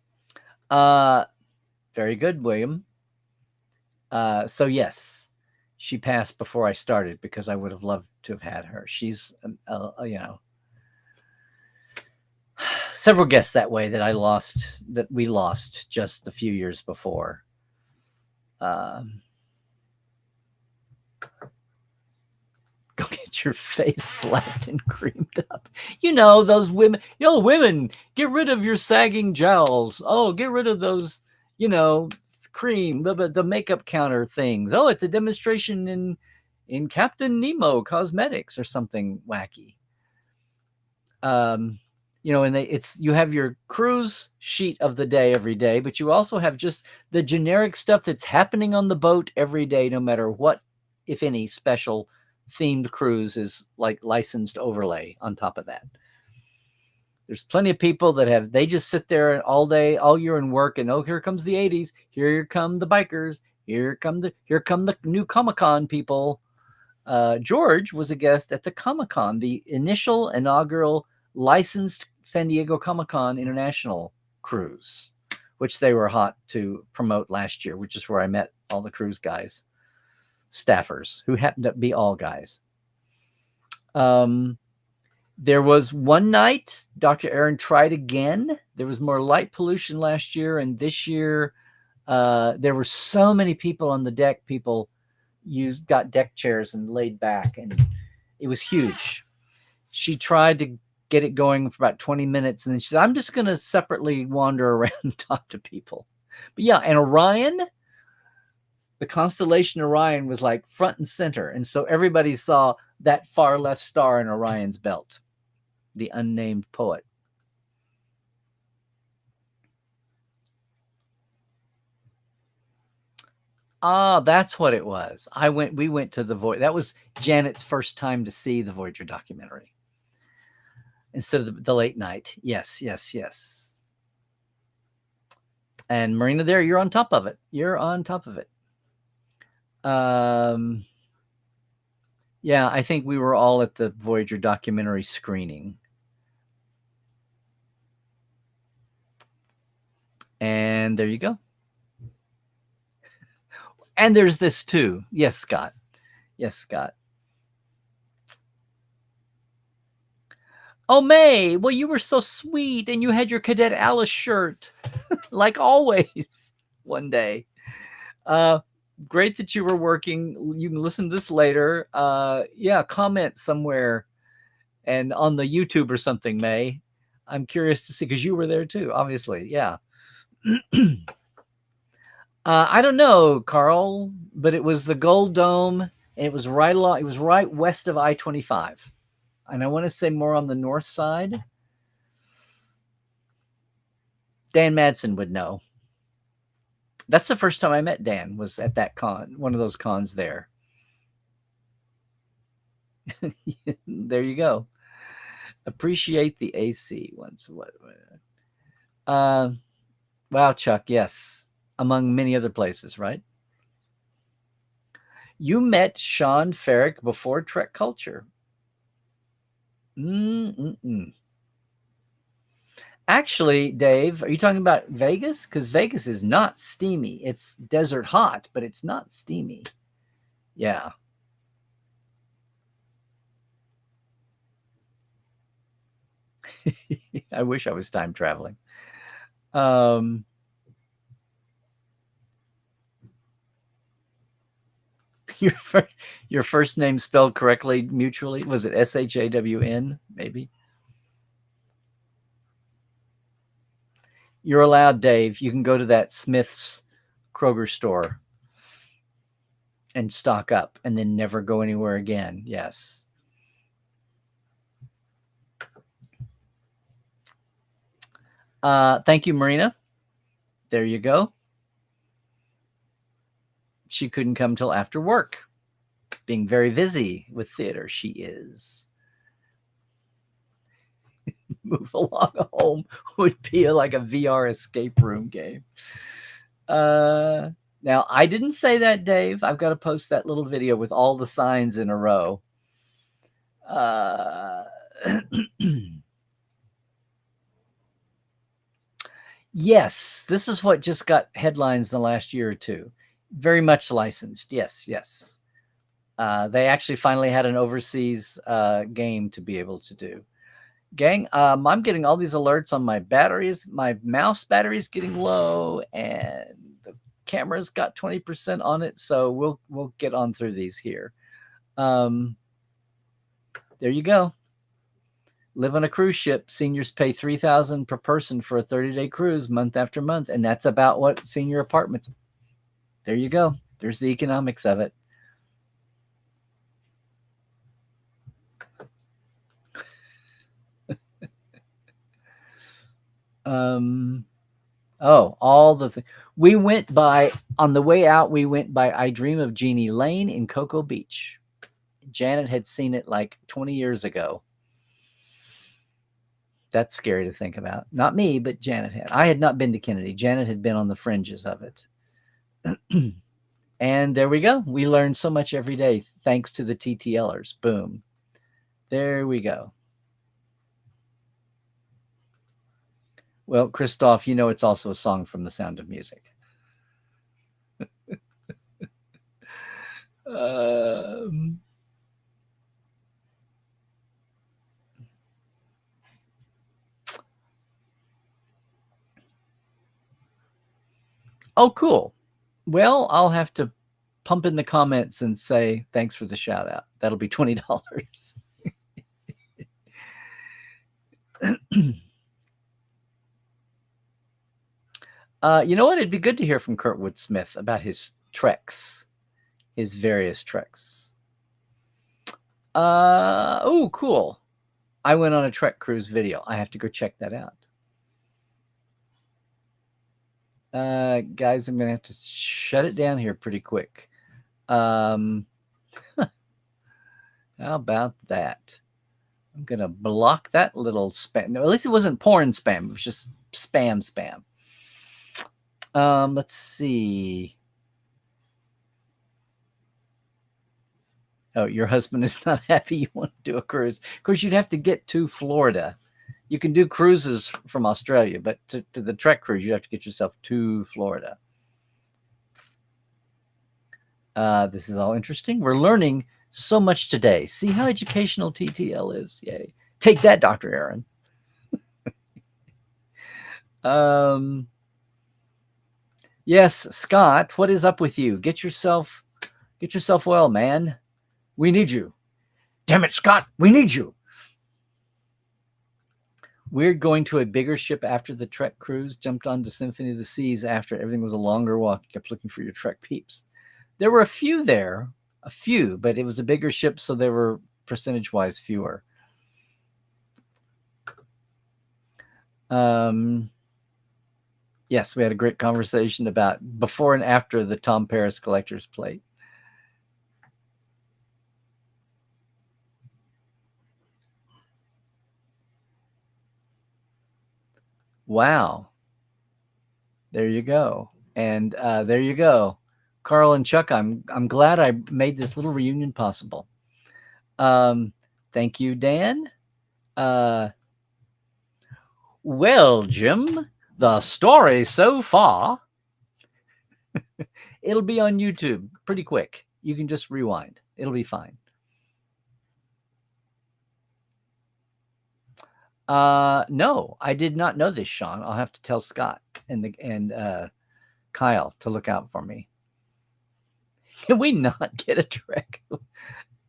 Very good, William. So yes, she passed before I started because I would have loved to have had her. She's, several guests that way that we lost just a few years before. Go get your face slapped and creamed up. Those women. Women, get rid of your sagging jowls. Oh, get rid of those, cream, the makeup counter things. Oh, it's a demonstration in Captain Nemo cosmetics or something wacky. And you have your cruise sheet of the day every day, but you also have just the generic stuff that's happening on the boat every day, no matter what, if any, special themed cruise is like licensed overlay on top of that. There's plenty of people that they just sit there all day, all year and work, and here comes the 80s. Here come the bikers. Here come the new Comic-Con people. George was a guest at the Comic-Con, the initial inaugural licensed San Diego Comic-Con International cruise, which they were hot to promote last year, which is where I met all the cruise guys, staffers, who happened to be all guys. There was one night, Dr. Aaron tried again. There was more light pollution last year, and this year there were so many people on the deck. People got deck chairs and laid back, and it was huge. She tried to get it going for about 20 minutes, and then she said, I'm just going to separately wander around and talk to people. But yeah, and Orion, the constellation Orion was like front and center, and so everybody saw that far left star in Orion's belt, the unnamed poet. Ah, that's what it was. We went to the Voyager. That was Janet's first time to see the Voyager documentary instead of the late night. Yes. And Marina, you're on top of it. Yeah, I think we were all at the Voyager documentary screening. And there you go. And there's this too. Yes, Scott. Yes, Scott. Oh, May. Well, you were so sweet, and you had your Cadet Alice shirt, like always. One day. Great that you were working. You can listen to this later. Yeah, comment somewhere and on the YouTube or something, May. I'm curious to see, because you were there too, obviously. Yeah. I don't know, Carl, but it was the Gold Dome, and it was right along. It was right west of I-25, and I want to say more on the north side. Dan Madsen would know. That's the first time I met Dan, was at that con, one of those cons there. There you go. Appreciate the AC once. What? Wow, Chuck. Yes, among many other places, right? You met Sean Farrick before Trek Culture. Actually, Dave, are you talking about Vegas? Because Vegas is not steamy. It's desert hot, but it's not steamy. Yeah. I wish I was time traveling. Your first name spelled correctly mutually? Was it SHAWN, maybe? You're allowed, Dave. You can go to that Smith's Kroger store and stock up and then never go anywhere again. Yes. Thank you, Marina. There you go. She couldn't come till after work. Being very busy with theater, she is. Move Along Home would be like a VR escape room game. Now, I didn't say that, Dave. I've got to post that little video with all the signs in a row. Yes, this is what just got headlines in the last year or two. Very much licensed. Yes, yes. They actually finally had an overseas game to be able to do. Gang, I'm getting all these alerts on my batteries. My mouse battery is getting low, and the camera's got 20% on it. So we'll get on through these here. There you go. Live on a cruise ship. Seniors pay $3,000 per person for a 30-day cruise, month after month, and that's about what senior apartments. There you go. There's the economics of it. All the things. We went by, on the way out, we went by I Dream of Jeannie Lane in Cocoa Beach. Janet had seen it like 20 years ago. That's scary to think about. Not me, but Janet had. I had not been to Kennedy. Janet had been on the fringes of it. And there we go. We learn so much every day thanks to the TTLers. Boom. There we go. Well, Christoph, you know it's also a song from The Sound of Music. Oh, cool. Well, I'll have to pump in the comments and say thanks for the shout out. That'll be $20. You know what? It'd be good to hear from Kurtwood Smith about his treks, his various treks. Oh, cool. I went on a Trek cruise video. I have to go check that out. Guys, I'm going to have to shut it down here pretty quick. How about that? I'm going to block that little spam. No, at least it wasn't porn spam. It was just spam. Let's see. Oh, your husband is not happy you want to do a cruise. Of course, you'd have to get to Florida. You can do cruises from Australia, but to the Trek cruise, you have to get yourself to Florida. This is all interesting. We're learning so much today. See how educational TTL is. Yay. Take that, Dr. Aaron. Yes, Scott, what is up with you? Get yourself well, man. We need you. Damn it, Scott, we need you. We're going to a bigger ship after the Trek cruise. Jumped onto Symphony of the Seas after everything was a longer walk. Kept looking for your Trek peeps. There were a few there, but it was a bigger ship, so there were percentage-wise fewer. Yes, we had a great conversation about before and after the Tom Paris collector's plate. Wow. There you go. And there you go. Carl and Chuck, I'm glad I made this little reunion possible. Thank you, Dan. Well, Jim, the story so far, it'll be on YouTube pretty quick. You can just rewind. It'll be fine. No, I did not know this, Sean. I'll have to tell Scott and Kyle to look out for me. Can we not get a Trek?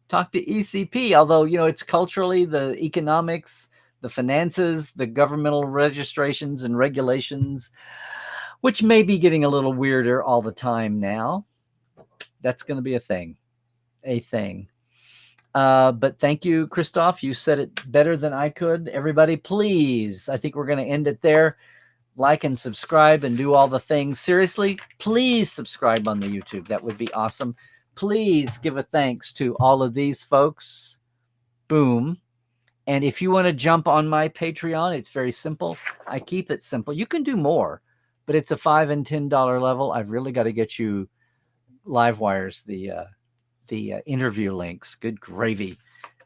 Talk to ECP, although, it's culturally, the economics, the finances, the governmental registrations and regulations, which may be getting a little weirder all the time now. That's going to be a thing. But thank you, Christoph. You said it better than I could. Everybody, please, I think we're going to end it there. Like and subscribe and do all the things. Seriously, please subscribe on the YouTube. That would be awesome. Please give a thanks to all of these folks. Boom. And if you want to jump on my Patreon, it's very simple. I keep it simple. You can do more, but it's a $5 and $10 level. I've really got to get you Livewires, the interview links. Good gravy.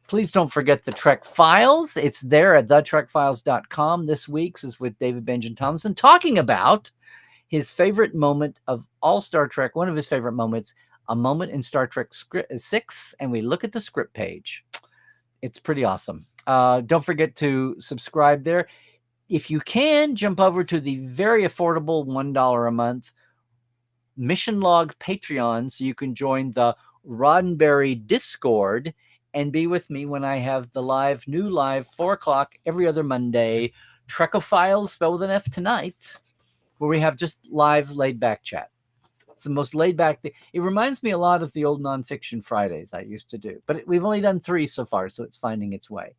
Please don't forget the Trek Files. It's there at thetrekfiles.com. This week's is with David Benjamin Thompson talking about his favorite moment of all Star Trek. One of his favorite moments, a moment in Star Trek 6, and we look at the script page. It's pretty awesome. Don't forget to subscribe there. If you can, jump over to the very affordable $1 a month Mission Log Patreon so you can join the Roddenberry Discord and be with me when I have the new live 4 o'clock every other Monday, Trekophiles, spelled with an F, tonight, where we have just live laid-back chat. It's the most laid-back thing. It reminds me a lot of the old Nonfiction Fridays I used to do, but we've only done 3 so far, so it's finding its way.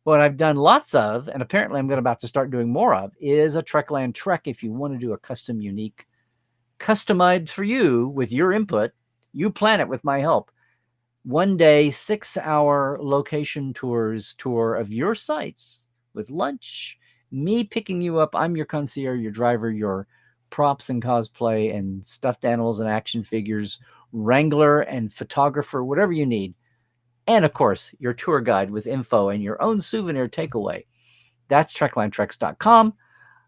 What I've done lots of, and apparently I'm about to start doing more of, is a Trekland Trek. If you want to do a custom, unique, customized for you with your input, you plan it with my help. 1 day, 6-hour location tour of your sites with lunch, me picking you up. I'm your concierge, your driver, your props and cosplay and stuffed animals and action figures, wrangler and photographer, whatever you need. And of course, your tour guide with info and your own souvenir takeaway. That's treklandtreks.com.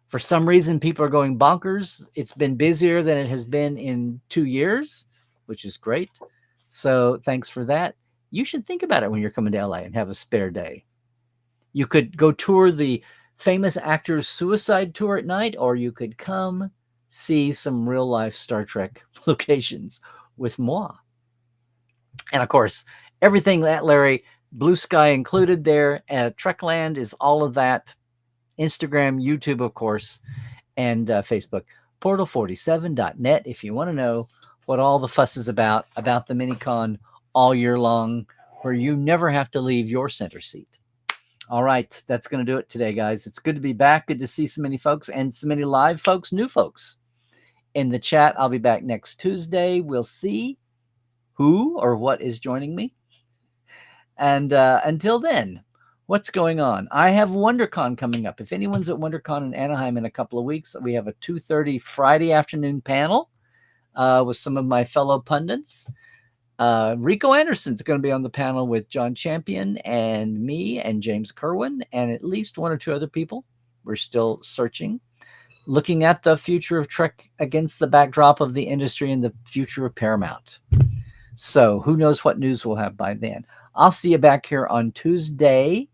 For some reason, people are going bonkers. It's been busier than it has been in 2 years, which is great. So thanks for that. You should think about it when you're coming to LA and have a spare day. You could go tour the famous actors' suicide tour at night, or you could come see some real life Star Trek locations with moi. And of course, everything that Larry, Blue Sky included there. Trekland is all of that. Instagram, YouTube, of course, and Facebook. Portal47.net if you want to know what all the fuss is about the Minicon all year long, where you never have to leave your center seat. All right, that's going to do it today, guys. It's good to be back. Good to see so many folks and so many live folks, new folks in the chat. I'll be back next Tuesday. We'll see who or what is joining me. And until then, what's going on? I have WonderCon coming up. If anyone's at WonderCon in Anaheim in a couple of weeks, we have a 2:30 Friday afternoon panel with some of my fellow pundits. Rico Anderson's going to be on the panel with John Champion and me and James Kerwin and at least 1 or 2 other people. We're still searching, looking at the future of Trek against the backdrop of the industry and the future of Paramount. So who knows what news we'll have by then. I'll see you back here on Tuesday.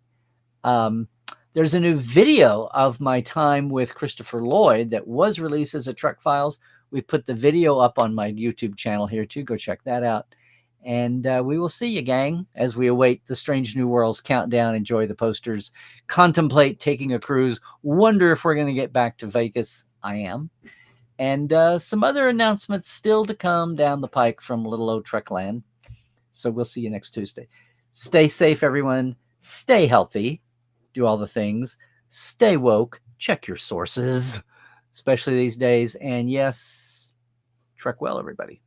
Um, there's a new video of my time with Christopher Lloyd that was released as a Trek Files. We put the video up on my YouTube channel here too. Go check that out. And we will see you, gang, as we await the Strange New Worlds countdown. Enjoy the posters. Contemplate taking a cruise. Wonder if we're going to get back to Vegas. I am. And some other announcements still to come down the pike from little old Trekland. So we'll see you next Tuesday. Stay safe, everyone. Stay healthy. Do all the things. Stay woke. Check your sources, especially these days. And yes, Trek well, everybody.